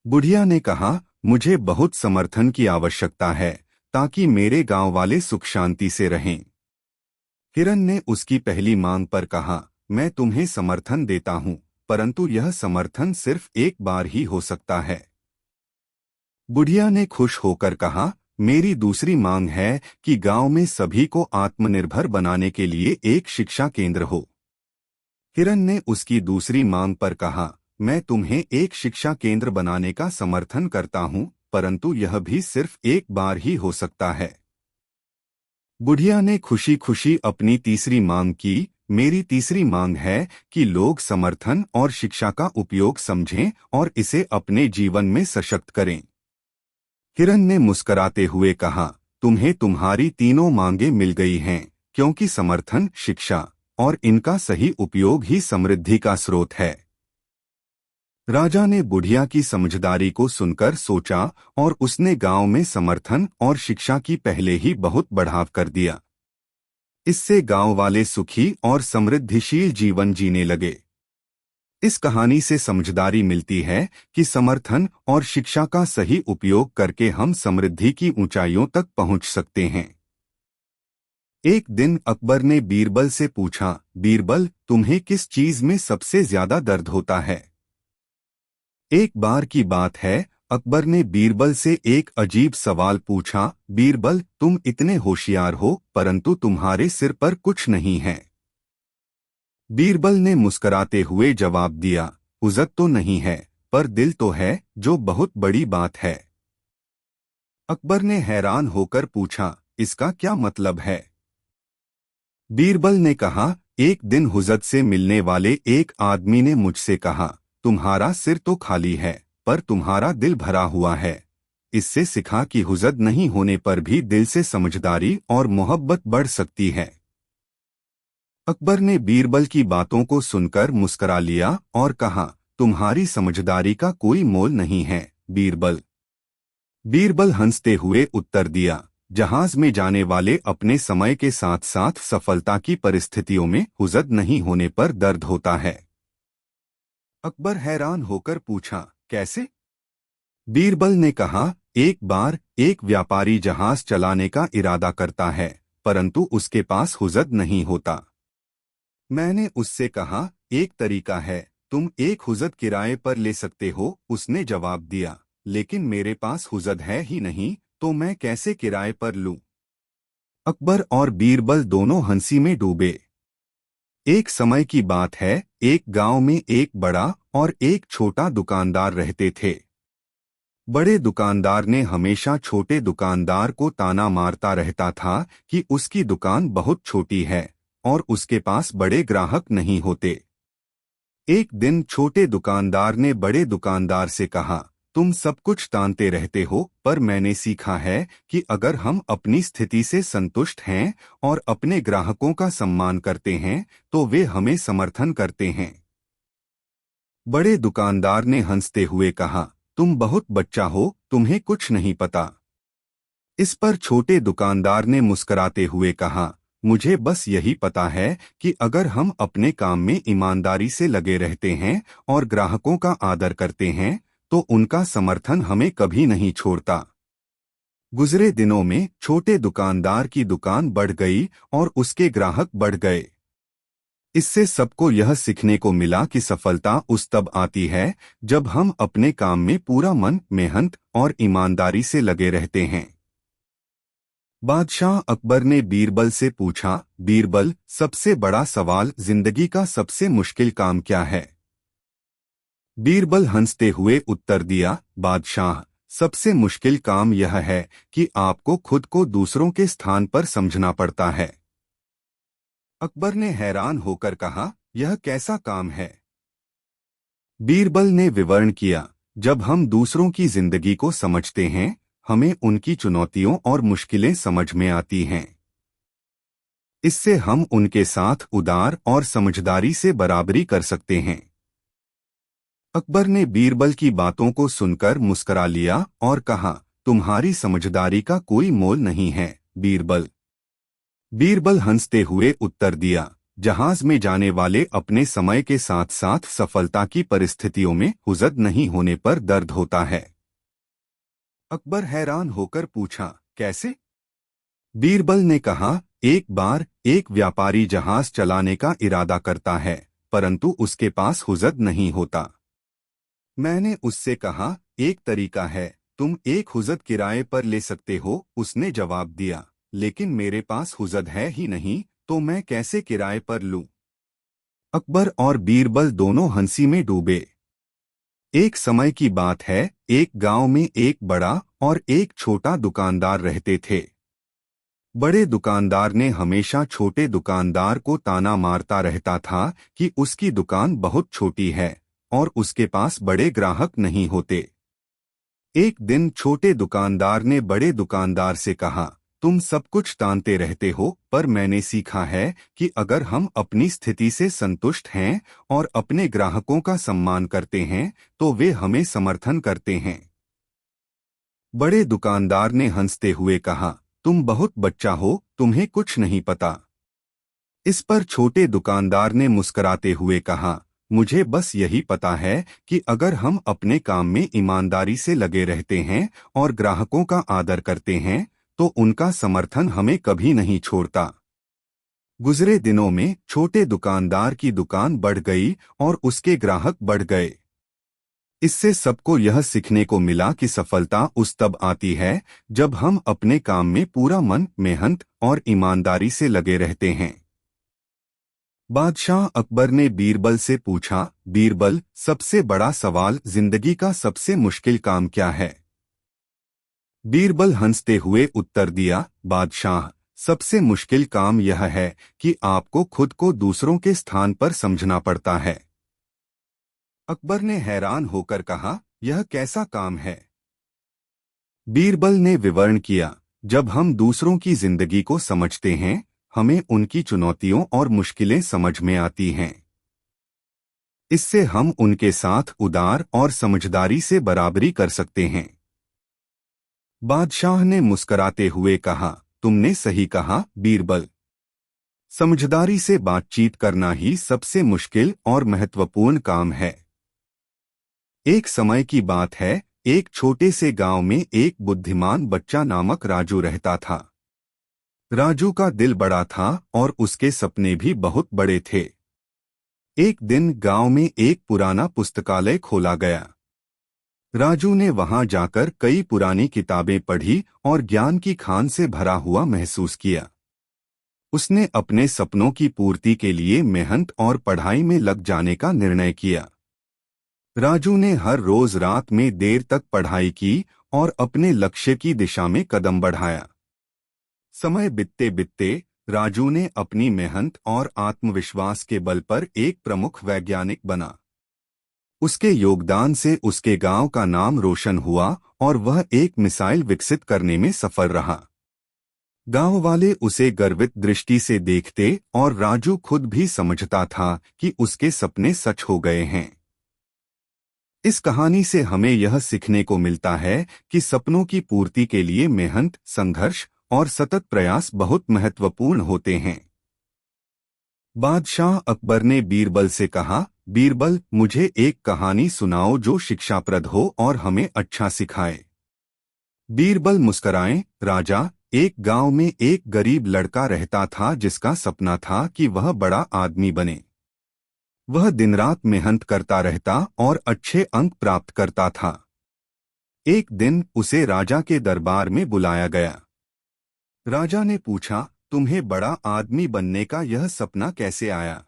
बुढ़िया ने कहा, मुझे बहुत समर्थन की आवश्यकता है, ताकि मेरे गांव वाले सुख शांति से रहें। हिरन ने उसकी पहली मांग पर कहा, मैं तुम्हें समर्थन देता हूं, परंतु यह समर्थन सिर्फ एक बार ही हो सकता है। बुढ़िया ने खुश होकर कहा, मेरी दूसरी मांग है कि गांव में सभी को आत्मनिर्भर बनाने के लिए एक शिक्षा केंद्र हो। हिरन ने उसकी दूसरी मांग पर कहा, मैं तुम्हें एक शिक्षा केंद्र बनाने का समर्थन करता हूं, परंतु यह भी सिर्फ एक बार ही हो सकता है। बुढ़िया ने खुशी खुशी अपनी तीसरी मांग की, मेरी तीसरी मांग है कि लोग समर्थन और शिक्षा का उपयोग समझें और इसे अपने जीवन में सशक्त करें। हिरन ने मुस्कुराते हुए कहा, तुम्हें तुम्हारी तीनों मांगें मिल गई हैं, क्योंकि समर्थन, शिक्षा और इनका सही उपयोग ही समृद्धि का स्रोत है। राजा ने बुढ़िया की समझदारी को सुनकर सोचा और उसने गांव में समर्थन और शिक्षा की पहले ही बहुत बढ़ाव कर दिया। इससे गांव वाले सुखी और समृद्धिशील जीवन जीने लगे। इस कहानी से समझदारी मिलती है कि समर्थन और शिक्षा का सही उपयोग करके हम समृद्धि की ऊंचाइयों तक पहुंच सकते हैं। एक दिन अकबर ने बीरबल से पूछा, बीरबल, तुम्हें किस चीज में सबसे ज्यादा दर्द होता है? एक बार की बात है, अकबर ने बीरबल से एक अजीब सवाल पूछा, बीरबल, तुम इतने होशियार हो, परंतु तुम्हारे सिर पर कुछ नहीं है। बीरबल ने मुस्कुराते हुए जवाब दिया, हुज़्ज़त तो नहीं है, पर दिल तो है, जो बहुत बड़ी बात है। अकबर ने हैरान होकर पूछा, इसका क्या मतलब है? बीरबल ने कहा, एक दिन हुज़्ज़त से मिलने वाले एक आदमी ने मुझसे कहा, तुम्हारा सिर तो खाली है, पर तुम्हारा दिल भरा हुआ है। इससे सीखा कि हुज़्ज़त नहीं होने पर भी दिल से समझदारी और मोहब्बत बढ़ सकती है। अकबर ने बीरबल की बातों को सुनकर मुस्करा लिया और कहा, तुम्हारी समझदारी का कोई मोल नहीं है, बीरबल। बीरबल हंसते हुए उत्तर दिया, जहाज में जाने वाले अपने समय के साथ साथ सफलता की परिस्थितियों में हुज़्ज़त नहीं होने पर दर्द होता है। अकबर हैरान होकर पूछा, कैसे? बीरबल ने कहा, एक बार एक व्यापारी जहाज चलाने का इरादा करता है, परंतु उसके पास हुज़्ज़त नहीं होता। मैंने उससे कहा, एक तरीका है, तुम एक हुज़्ज़त किराए पर ले सकते हो। उसने जवाब दिया, लेकिन मेरे पास हुज़्ज़त है ही नहीं, तो मैं कैसे किराए पर लूं? अकबर और बीरबल दोनों हंसी में डूबे। एक समय की बात है, एक गांव में एक बड़ा और एक छोटा दुकानदार रहते थे। बड़े दुकानदार ने हमेशा छोटे दुकानदार को ताना मारता रहता था कि उसकी दुकान बहुत छोटी है और उसके पास बड़े ग्राहक नहीं होते। एक दिन छोटे दुकानदार ने बड़े दुकानदार से कहा, तुम सब कुछ तानते रहते हो, पर मैंने सीखा है कि अगर हम अपनी स्थिति से संतुष्ट हैं और अपने ग्राहकों का सम्मान करते हैं तो वे हमें समर्थन करते हैं। बड़े दुकानदार ने हंसते हुए कहा, तुम बहुत बच्चा हो, तुम्हें कुछ नहीं पता। इस पर छोटे दुकानदार ने मुस्कुराते हुए कहा, मुझे बस यही पता है कि अगर हम अपने काम में ईमानदारी से लगे रहते हैं और ग्राहकों का आदर करते हैं तो उनका समर्थन हमें कभी नहीं छोड़ता। गुजरे दिनों में छोटे दुकानदार की दुकान बढ़ गई और उसके ग्राहक बढ़ गए। इससे सबको यह सीखने को मिला कि सफलता उस तब आती है जब हम अपने काम में पूरा मन, मेहनत और ईमानदारी से लगे रहते हैं। बादशाह अकबर ने बीरबल से पूछा, बीरबल, सबसे बड़ा सवाल, जिंदगी का सबसे मुश्किल काम क्या है? बीरबल हंसते हुए उत्तर दिया, बादशाह, सबसे मुश्किल काम यह है कि आपको खुद को दूसरों के स्थान पर समझना पड़ता है। अकबर ने हैरान होकर कहा, यह कैसा काम है? बीरबल ने विवरण किया, जब हम दूसरों की जिंदगी को समझते हैं हमें उनकी चुनौतियों और मुश्किलें समझ में आती हैं। इससे हम उनके साथ उदार और समझदारी से बराबरी कर सकते हैं। अकबर ने बीरबल की बातों को सुनकर मुस्करा लिया और कहा, तुम्हारी समझदारी का कोई मोल नहीं है, बीरबल। बीरबल हंसते हुए उत्तर दिया, जहाज में जाने वाले अपने समय के साथ साथ सफलता की परिस्थितियों में हुजद नहीं होने पर दर्द होता है। अकबर हैरान होकर पूछा, कैसे? बीरबल ने कहा, एक बार एक व्यापारी जहाज चलाने का इरादा करता है परंतु उसके पास हुजद नहीं होता। मैंने उससे कहा, एक तरीका है, तुम एक हुजद किराए पर ले सकते हो। उसने जवाब दिया, लेकिन मेरे पास हुजद है ही नहीं तो मैं कैसे किराए पर लूं? अकबर और बीरबल दोनों हंसी में डूबे। एक समय की बात है, एक गांव में एक बड़ा और एक छोटा दुकानदार रहते थे। बड़े दुकानदार ने हमेशा छोटे दुकानदार को ताना मारता रहता था कि उसकी दुकान बहुत छोटी है और उसके पास बड़े ग्राहक नहीं होते। एक दिन छोटे दुकानदार ने बड़े दुकानदार से कहा, तुम सब कुछ तानते रहते हो, पर मैंने सीखा है कि अगर हम अपनी स्थिति से संतुष्ट हैं और अपने ग्राहकों का सम्मान करते हैं तो वे हमें समर्थन करते हैं। बड़े दुकानदार ने हंसते हुए कहा, तुम बहुत बच्चा हो, तुम्हें कुछ नहीं पता। इस पर छोटे दुकानदार ने मुस्कुराते हुए कहा, मुझे बस यही पता है कि अगर हम अपने काम में ईमानदारी से लगे रहते हैं और ग्राहकों का आदर करते हैं तो उनका समर्थन हमें कभी नहीं छोड़ता। गुजरे दिनों में छोटे दुकानदार की दुकान बढ़ गई और उसके ग्राहक बढ़ गए। इससे सबको यह सीखने को मिला कि सफलता उस तब आती है जब हम अपने काम में पूरा मन, मेहनत और ईमानदारी से लगे रहते हैं। बादशाह अकबर ने बीरबल से पूछा, बीरबल, सबसे बड़ा सवाल, जिंदगी का सबसे मुश्किल काम क्या है? बीरबल हंसते हुए उत्तर दिया, बादशाह, सबसे मुश्किल काम यह है कि आपको खुद को दूसरों के स्थान पर समझना पड़ता है। अकबर ने हैरान होकर कहा, यह कैसा काम है? बीरबल ने विवरण किया, जब हम दूसरों की जिंदगी को समझते हैं हमें उनकी चुनौतियों और मुश्किलें समझ में आती हैं। इससे हम उनके साथ उदार और समझदारी से बराबरी कर सकते हैं। बादशाह ने मुस्कुराते हुए कहा, तुमने सही कहा, बीरबल। समझदारी से बातचीत करना ही सबसे मुश्किल और महत्वपूर्ण काम है। एक समय की बात है, एक छोटे से गांव में एक बुद्धिमान बच्चा नामक राजू रहता था। राजू का दिल बड़ा था और उसके सपने भी बहुत बड़े थे। एक दिन गांव में एक पुराना पुस्तकालय खोला गया। राजू ने वहां जाकर कई पुरानी किताबें पढ़ी और ज्ञान की खान से भरा हुआ महसूस किया। उसने अपने सपनों की पूर्ति के लिए मेहनत और पढ़ाई में लग जाने का निर्णय किया। राजू ने हर रोज रात में देर तक पढ़ाई की और अपने लक्ष्य की दिशा में कदम बढ़ाया। समय बीतते बीतते राजू ने अपनी मेहनत और आत्मविश्वास के बल पर एक प्रमुख वैज्ञानिक बना। उसके योगदान से उसके गांव का नाम रोशन हुआ और वह एक मिसाइल विकसित करने में सफल रहा। गांव वाले उसे गर्वित दृष्टि से देखते और राजू खुद भी समझता था कि उसके सपने सच हो गए हैं। इस कहानी से हमें यह सीखने को मिलता है कि सपनों की पूर्ति के लिए मेहनत, संघर्ष और सतत प्रयास बहुत महत्वपूर्ण होते हैं। बादशाह अकबर ने बीरबल से कहा, बीरबल, मुझे एक कहानी सुनाओ जो शिक्षाप्रद हो और हमें अच्छा सिखाए। बीरबल मुस्कुराए, राजा, एक गांव में एक गरीब लड़का रहता था जिसका सपना था कि वह बड़ा आदमी बने। वह दिन रात मेहनत करता रहता और अच्छे अंक प्राप्त करता था। एक दिन उसे राजा के दरबार में बुलाया गया। राजा ने पूछा, तुम्हें बड़ा आदमी बनने का यह सपना कैसे आया?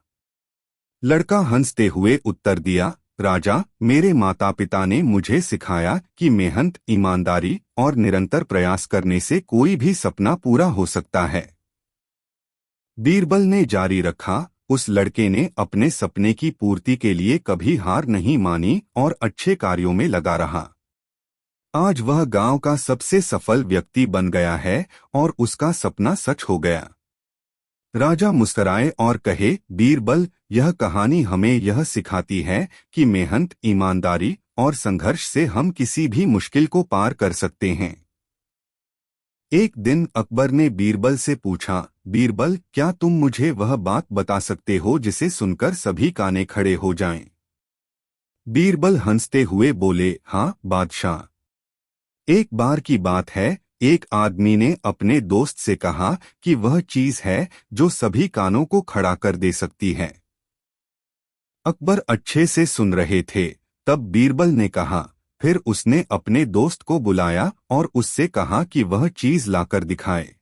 लड़का हंसते हुए उत्तर दिया, राजा, मेरे माता पिता ने मुझे सिखाया कि मेहनत, ईमानदारी और निरंतर प्रयास करने से कोई भी सपना पूरा हो सकता है। बीरबल ने जारी रखा, उस लड़के ने अपने सपने की पूर्ति के लिए कभी हार नहीं मानी और अच्छे कार्यों में लगा रहा। आज वह गांव का सबसे सफल व्यक्ति बन गया है और उसका सपना सच हो गया। राजा मुस्कुराए और कहे, बीरबल, यह कहानी हमें यह सिखाती है कि मेहनत, ईमानदारी और संघर्ष से हम किसी भी मुश्किल को पार कर सकते हैं। एक दिन अकबर ने बीरबल से पूछा, बीरबल, क्या तुम मुझे वह बात बता सकते हो जिसे सुनकर सभी काने खड़े हो जाएं? बीरबल हंसते हुए बोले, हाँ बादशाह। एक बार की बात है, एक आदमी ने अपने दोस्त से कहा कि वह चीज है जो सभी कानों को खड़ा कर दे सकती है। अकबर अच्छे से सुन रहे थे। तब बीरबल ने कहा, फिर उसने अपने दोस्त को बुलाया और उससे कहा कि वह चीज लाकर दिखाए।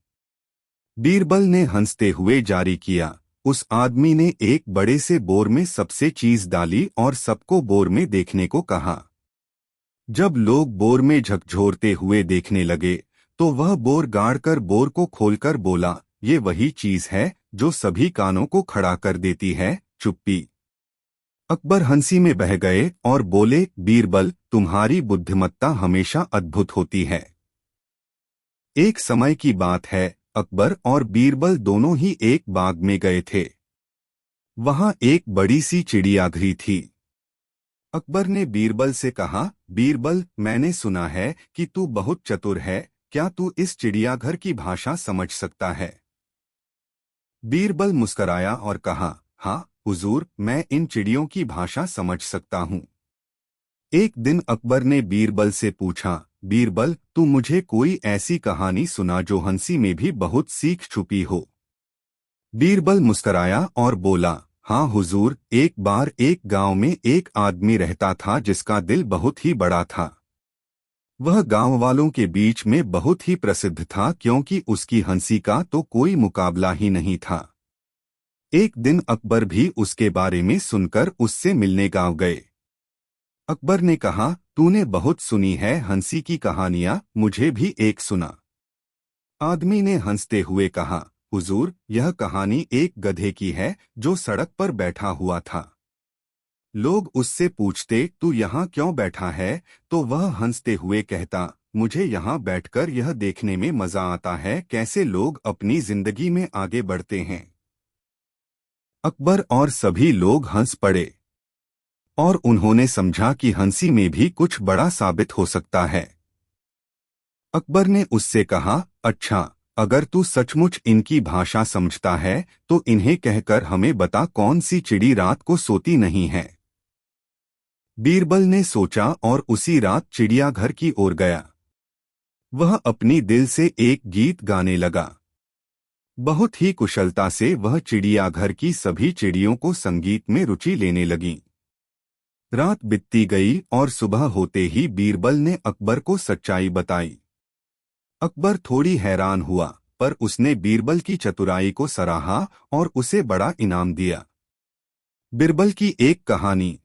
बीरबल ने हंसते हुए जारी किया। उस आदमी ने एक बड़े से बोर में सबसे चीज डाली और सबको बोर में देखने को कहा। जब लोग बोर में झकझोरते हुए देखने लगे तो वह बोर गाड़कर बोर को खोलकर बोला, ये वही चीज है जो सभी कानों को खड़ा कर देती है, चुप्पी। अकबर हंसी में बह गए और बोले, बीरबल, तुम्हारी बुद्धिमत्ता हमेशा अद्भुत होती है। एक समय की बात है, अकबर और बीरबल दोनों ही एक बाग में गए थे। वहां एक बड़ी सी चिड़ियाघर थी। अकबर ने बीरबल से कहा, बीरबल, मैंने सुना है कि तू बहुत चतुर है, क्या तू इस चिड़ियाघर की भाषा समझ सकता है? बीरबल मुस्कुराया और कहा, हाँ हुजूर, मैं इन चिड़ियों की भाषा समझ सकता हूँ। एक दिन अकबर ने बीरबल से पूछा, बीरबल, तू मुझे कोई ऐसी कहानी सुना जो हंसी में भी बहुत सीख छुपी हो। बीरबल मुस्कुराया और बोला, हाँ हुजूर, एक बार एक गांव में एक आदमी रहता था जिसका दिल बहुत ही बड़ा था। वह गांव वालों के बीच में बहुत ही प्रसिद्ध था क्योंकि उसकी हंसी का तो कोई मुकाबला ही नहीं था। एक दिन अकबर भी उसके बारे में सुनकर उससे मिलने गांव गए। अकबर ने कहा, तूने बहुत सुनी है हंसी की कहानियां, मुझे भी एक सुना। आदमी ने हंसते हुए कहा, हुजूर, यह कहानी एक गधे की है जो सड़क पर बैठा हुआ था। लोग उससे पूछते, तू यहाँ क्यों बैठा है? तो वह हंसते हुए कहता, मुझे यहाँ बैठकर यह देखने में मजा आता है कैसे लोग अपनी जिंदगी में आगे बढ़ते हैं। अकबर और सभी लोग हंस पड़े और उन्होंने समझा कि हंसी में भी कुछ बड़ा साबित हो सकता है। अकबर ने उससे कहा, अच्छा, अगर तू सचमुच इनकी भाषा समझता है तो इन्हें कहकर हमें बता कौन सी चिड़ी रात को सोती नहीं है। बीरबल ने सोचा और उसी रात चिड़ियाघर की ओर गया। वह अपनी दिल से एक गीत गाने लगा। बहुत ही कुशलता से वह चिड़ियाघर की सभी चिड़ियों को संगीत में रुचि लेने लगी। रात बीतती गई और सुबह होते ही बीरबल ने अकबर को सच्चाई बताई। अकबर थोड़ी हैरान हुआ, पर उसने बीरबल की चतुराई को सराहा और उसे बड़ा इनाम दिया। बीरबल की एक कहानी।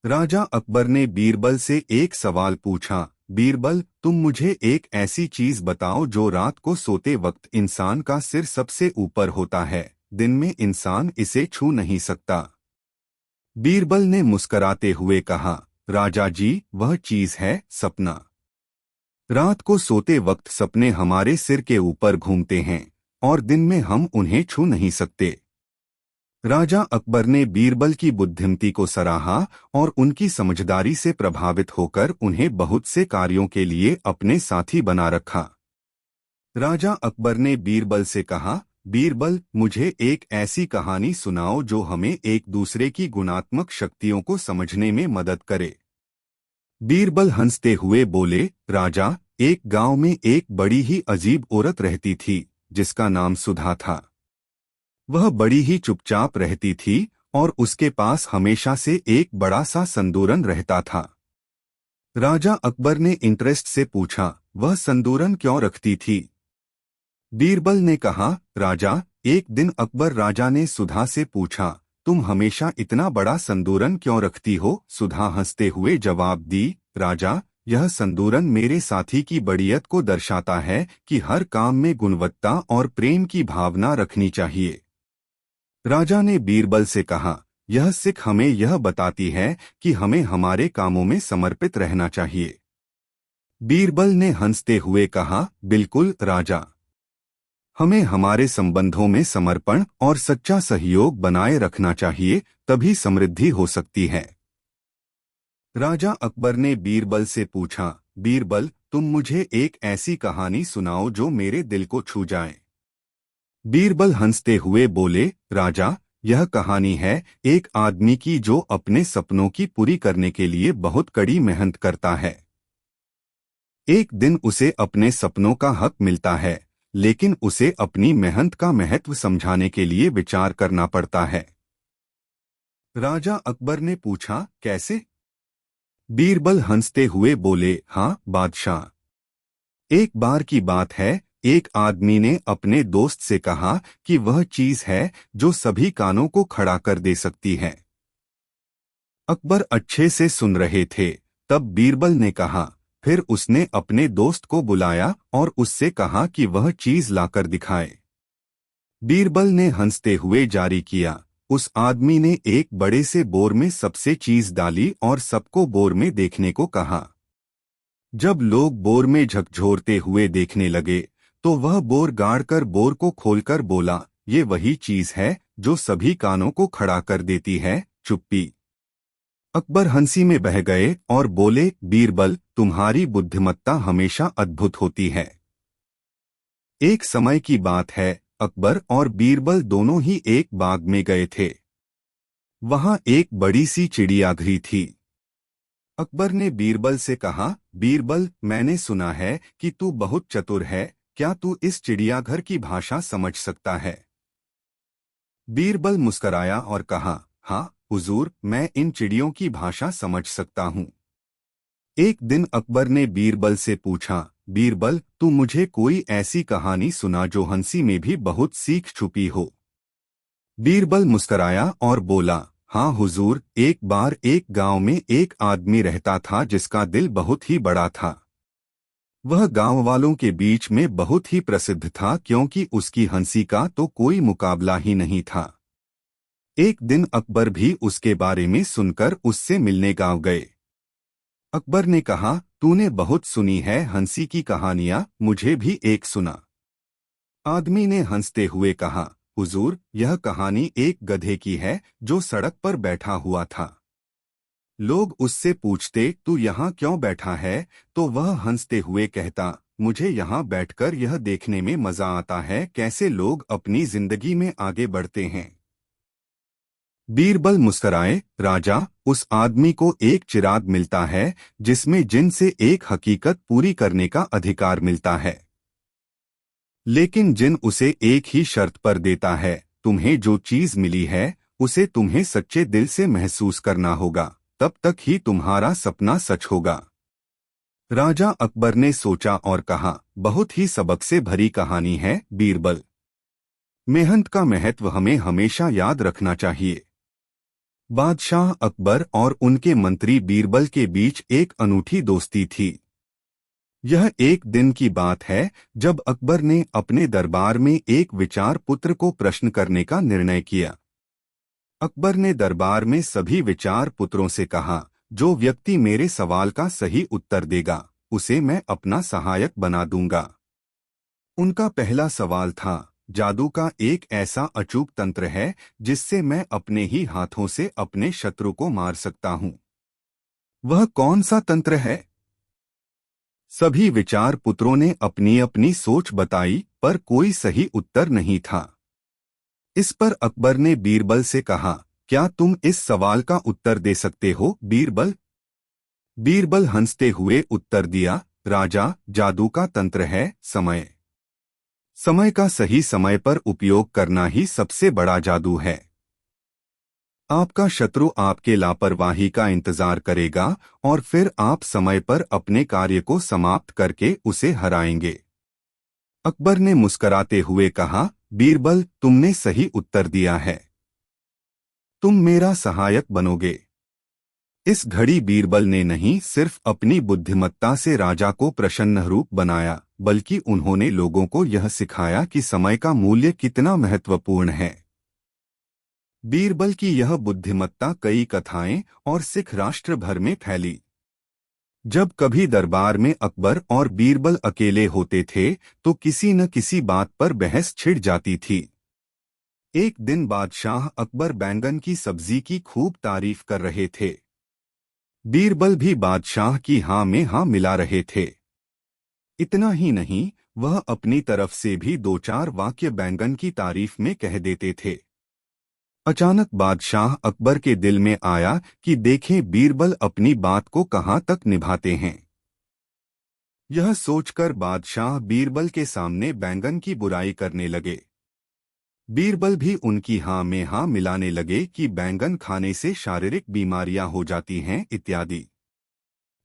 राजा अकबर ने बीरबल से एक सवाल पूछा, बीरबल, तुम मुझे एक ऐसी चीज बताओ जो रात को सोते वक्त इंसान का सिर सबसे ऊपर होता है, दिन में इंसान इसे छू नहीं सकता। बीरबल ने मुस्कराते हुए कहा, राजा जी, वह चीज है सपना। रात को सोते वक्त सपने हमारे सिर के ऊपर घूमते हैं और दिन में हम उन्हें छू नहीं सकते। राजा अकबर ने बीरबल की बुद्धिमती को सराहा और उनकी समझदारी से प्रभावित होकर उन्हें बहुत से कार्यों के लिए अपने साथी बना रखा। राजा अकबर ने बीरबल से कहा, बीरबल, मुझे एक ऐसी कहानी सुनाओ जो हमें एक दूसरे की गुणात्मक शक्तियों को समझने में मदद करे। बीरबल हंसते हुए बोले, राजा, एक गांव में एक बड़ी ही अजीब औरत रहती थी जिसका नाम सुधा था। वह बड़ी ही चुपचाप रहती थी और उसके पास हमेशा से एक बड़ा सा संदूरन रहता था। राजा अकबर ने इंटरेस्ट से पूछा, वह संदूरन क्यों रखती थी? बीरबल ने कहा, राजा, एक दिन अकबर राजा ने सुधा से पूछा, तुम हमेशा इतना बड़ा संदूरन क्यों रखती हो? सुधा हंसते हुए जवाब दी, राजा, यह संदूरन मेरे साथी की बड़ियत को दर्शाता है कि हर काम में गुणवत्ता और प्रेम की भावना रखनी चाहिए। राजा ने बीरबल से कहा, यह सिख हमें यह बताती है कि हमें हमारे कामों में समर्पित रहना चाहिए। बीरबल ने हंसते हुए कहा, बिल्कुल राजा, हमें हमारे संबंधों में समर्पण और सच्चा सहयोग बनाए रखना चाहिए, तभी समृद्धि हो सकती है। राजा अकबर ने बीरबल से पूछा, बीरबल, तुम मुझे एक ऐसी कहानी सुनाओ जो मेरे दिल को छू जाए। बीरबल हंसते हुए बोले, राजा, यह कहानी है एक आदमी की जो अपने सपनों की पूरी करने के लिए बहुत कड़ी मेहनत करता है। एक दिन उसे अपने सपनों का हक मिलता है, लेकिन उसे अपनी मेहनत का महत्व समझाने के लिए विचार करना पड़ता है। राजा अकबर ने पूछा, कैसे? बीरबल हंसते हुए बोले, हाँ बादशाह, एक बार की बात है, एक आदमी ने अपने दोस्त से कहा कि वह चीज है जो सभी कानों को खड़ा कर दे सकती है। अकबर अच्छे से सुन रहे थे, तब बीरबल ने कहा, फिर उसने अपने दोस्त को बुलाया और उससे कहा कि वह चीज लाकर दिखाए। बीरबल ने हंसते हुए जारी किया, उस आदमी ने एक बड़े से बोर में सबसे चीज डाली और सबको बोर में देखने को कहा। जब लोग बोर में झकझोरते हुए देखने लगे तो वह बोर गाड़कर बोर को खोलकर बोला, ये वही चीज है जो सभी कानों को खड़ा कर देती है, चुप्पी। अकबर हंसी में बह गए और बोले, बीरबल, तुम्हारी बुद्धिमत्ता हमेशा अद्भुत होती है। एक समय की बात है, अकबर और बीरबल दोनों ही एक बाग में गए थे। वहां एक बड़ी सी चिड़ियाघर थी। अकबर ने बीरबल से कहा, बीरबल, मैंने सुना है कि तू बहुत चतुर है, क्या तू इस चिड़ियाघर की भाषा समझ सकता है? बीरबल मुस्कराया और कहा, हाँ हुजूर, मैं इन चिड़ियों की भाषा समझ सकता हूँ। एक दिन अकबर ने बीरबल से पूछा, बीरबल, तू मुझे कोई ऐसी कहानी सुना जो हंसी में भी बहुत सीख छुपी हो। बीरबल मुस्कराया और बोला, हाँ हुजूर, एक बार एक गांव में एक आदमी रहता था जिसका दिल बहुत ही बड़ा था। वह गांव वालों के बीच में बहुत ही प्रसिद्ध था क्योंकि उसकी हंसी का तो कोई मुकाबला ही नहीं था। एक दिन अकबर भी उसके बारे में सुनकर उससे मिलने गांव गए। अकबर ने कहा, तूने बहुत सुनी है हंसी की कहानियां, मुझे भी एक सुना। आदमी ने हंसते हुए कहा, हुजूर, यह कहानी एक गधे की है जो सड़क पर बैठा हुआ था। लोग उससे पूछते, तू यहाँ क्यों बैठा है? तो वह हंसते हुए कहता, मुझे यहाँ बैठकर यह देखने में मजा आता है कैसे लोग अपनी जिंदगी में आगे बढ़ते हैं। बीरबल मुस्कराए, राजा, उस आदमी को एक चिराग मिलता है जिसमें जिन से एक हकीकत पूरी करने का अधिकार मिलता है। लेकिन जिन उसे एक ही शर्त पर देता है, तुम्हें जो चीज मिली है उसे तुम्हें सच्चे दिल से महसूस करना होगा, तब तक ही तुम्हारा सपना सच होगा। राजा अकबर ने सोचा और कहा, बहुत ही सबक से भरी कहानी है बीरबल। मेहनत का महत्व हमें हमेशा याद रखना चाहिए। बादशाह अकबर और उनके मंत्री बीरबल के बीच एक अनूठी दोस्ती थी। यह एक दिन की बात है जब अकबर ने अपने दरबार में एक विचार पुत्र को प्रश्न करने का निर्णय किया। अकबर ने दरबार में सभी विचार पुत्रों से कहा, जो व्यक्ति मेरे सवाल का सही उत्तर देगा उसे मैं अपना सहायक बना दूंगा। उनका पहला सवाल था, जादू का एक ऐसा अचूक तंत्र है जिससे मैं अपने ही हाथों से अपने शत्रु को मार सकता हूं। वह कौन सा तंत्र है? सभी विचार पुत्रों ने अपनी अपनी सोच बताई, पर कोई सही उत्तर नहीं था। इस पर अकबर ने बीरबल से कहा, क्या तुम इस सवाल का उत्तर दे सकते हो बीरबल? बीरबल हंसते हुए उत्तर दिया, राजा, जादू का तंत्र है समय। समय का सही समय पर उपयोग करना ही सबसे बड़ा जादू है। आपका शत्रु आपके लापरवाही का इंतजार करेगा और फिर आप समय पर अपने कार्य को समाप्त करके उसे हराएंगे। अकबर ने मुस्कराते हुए कहा, बीरबल, तुमने सही उत्तर दिया है। तुम मेरा सहायक बनोगे। इस घड़ी बीरबल ने नहीं सिर्फ अपनी बुद्धिमत्ता से राजा को प्रसन्न रूप बनाया, बल्कि उन्होंने लोगों को यह सिखाया कि समय का मूल्य कितना महत्वपूर्ण है। बीरबल की यह बुद्धिमत्ता कई कथाएं और सिख राष्ट्र भर में फैली। जब कभी दरबार में अकबर और बीरबल अकेले होते थे तो किसी न किसी बात पर बहस छिड़ जाती थी। एक दिन बादशाह अकबर बैंगन की सब्जी की खूब तारीफ कर रहे थे। बीरबल भी बादशाह की हाँ में हाँ मिला रहे थे। इतना ही नहीं, वह अपनी तरफ से भी दो चार वाक्य बैंगन की तारीफ में कह देते थे। अचानक बादशाह अकबर के दिल में आया कि देखें बीरबल अपनी बात को कहाँ तक निभाते हैं। यह सोचकर बादशाह बीरबल के सामने बैंगन की बुराई करने लगे। बीरबल भी उनकी हाँ में हाँ मिलाने लगे कि बैंगन खाने से शारीरिक बीमारियां हो जाती हैं इत्यादि।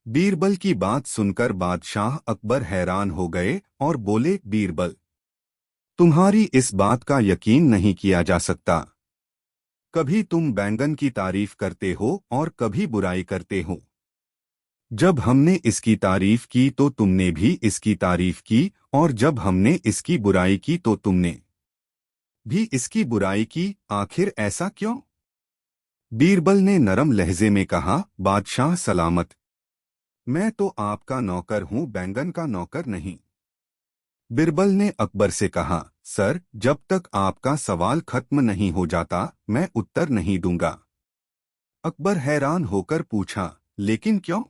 बीरबल की बात सुनकर बादशाह अकबर हैरान हो गए और बोले, बीरबल, तुम्हारी इस बात का यकीन नहीं किया जा सकता। कभी तुम बैंगन की तारीफ करते हो और कभी बुराई करते हो। जब हमने इसकी तारीफ की तो तुमने भी इसकी तारीफ की, और जब हमने इसकी बुराई की तो तुमने भी इसकी बुराई की। आखिर ऐसा क्यों? बीरबल ने नरम लहजे में कहा, बादशाह सलामत, मैं तो आपका नौकर हूं, बैंगन का नौकर नहीं। बीरबल ने अकबर से कहा, सर, जब तक आपका सवाल खत्म नहीं हो जाता मैं उत्तर नहीं दूंगा। अकबर हैरान होकर पूछा, लेकिन क्यों?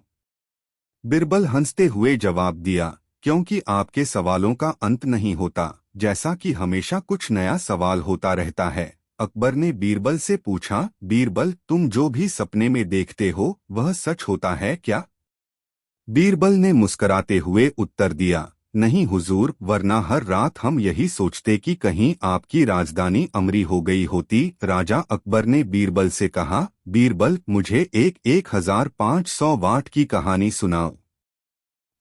बीरबल हंसते हुए जवाब दिया, क्योंकि आपके सवालों का अंत नहीं होता, जैसा कि हमेशा कुछ नया सवाल होता रहता है। अकबर ने बीरबल से पूछा, बीरबल, तुम जो भी सपने में देखते हो वह सच होता है क्या? बीरबल ने मुस्कराते हुए उत्तर दिया, नहीं हुजूर, वरना हर रात हम यही सोचते कि कहीं आपकी राजधानी अमरी हो गई होती। राजा अकबर ने बीरबल से कहा, बीरबल, मुझे एक 1500 वाट की कहानी सुनाओ।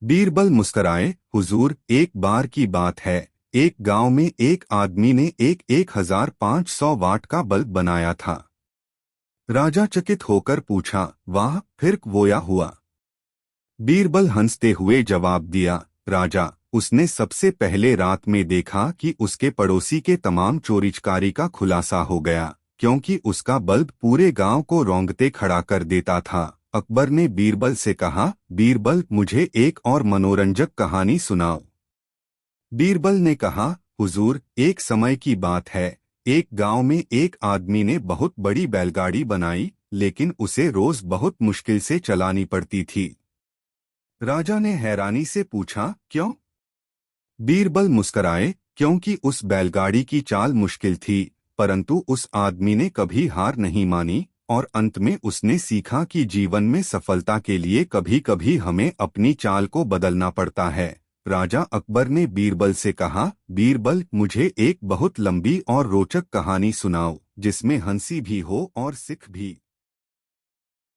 बीरबल मुस्कराए, हुजूर, एक बार की बात है, एक गांव में एक आदमी ने एक 1500 वाट का बल्ब बनाया था। राजा चकित होकर पूछा, वाह, फिर वो हुआ? बीरबल हंसते हुए जवाब दिया, राजा, उसने सबसे पहले रात में देखा कि उसके पड़ोसी के तमाम चोरीचकारी का खुलासा हो गया, क्योंकि उसका बल्ब पूरे गांव को रौंदते खड़ा कर देता था। अकबर ने बीरबल से कहा, बीरबल, मुझे एक और मनोरंजक कहानी सुनाओ। बीरबल ने कहा, हुजूर, एक समय की बात है, एक गांव में एक आदमी ने बहुत बड़ी बैलगाड़ी बनाई, लेकिन उसे रोज बहुत मुश्किल से चलानी पड़ती थी। राजा ने हैरानी से पूछा, क्यों? बीरबल मुस्कराए, क्योंकि उस बैलगाड़ी की चाल मुश्किल थी, परंतु उस आदमी ने कभी हार नहीं मानी, और अंत में उसने सीखा कि जीवन में सफलता के लिए कभी-कभी हमें अपनी चाल को बदलना पड़ता है। राजा अकबर ने बीरबल से कहा, बीरबल, मुझे एक बहुत लंबी और रोचक कहानी सुनाओ, जिसमें हंसी भी हो और सीख भी।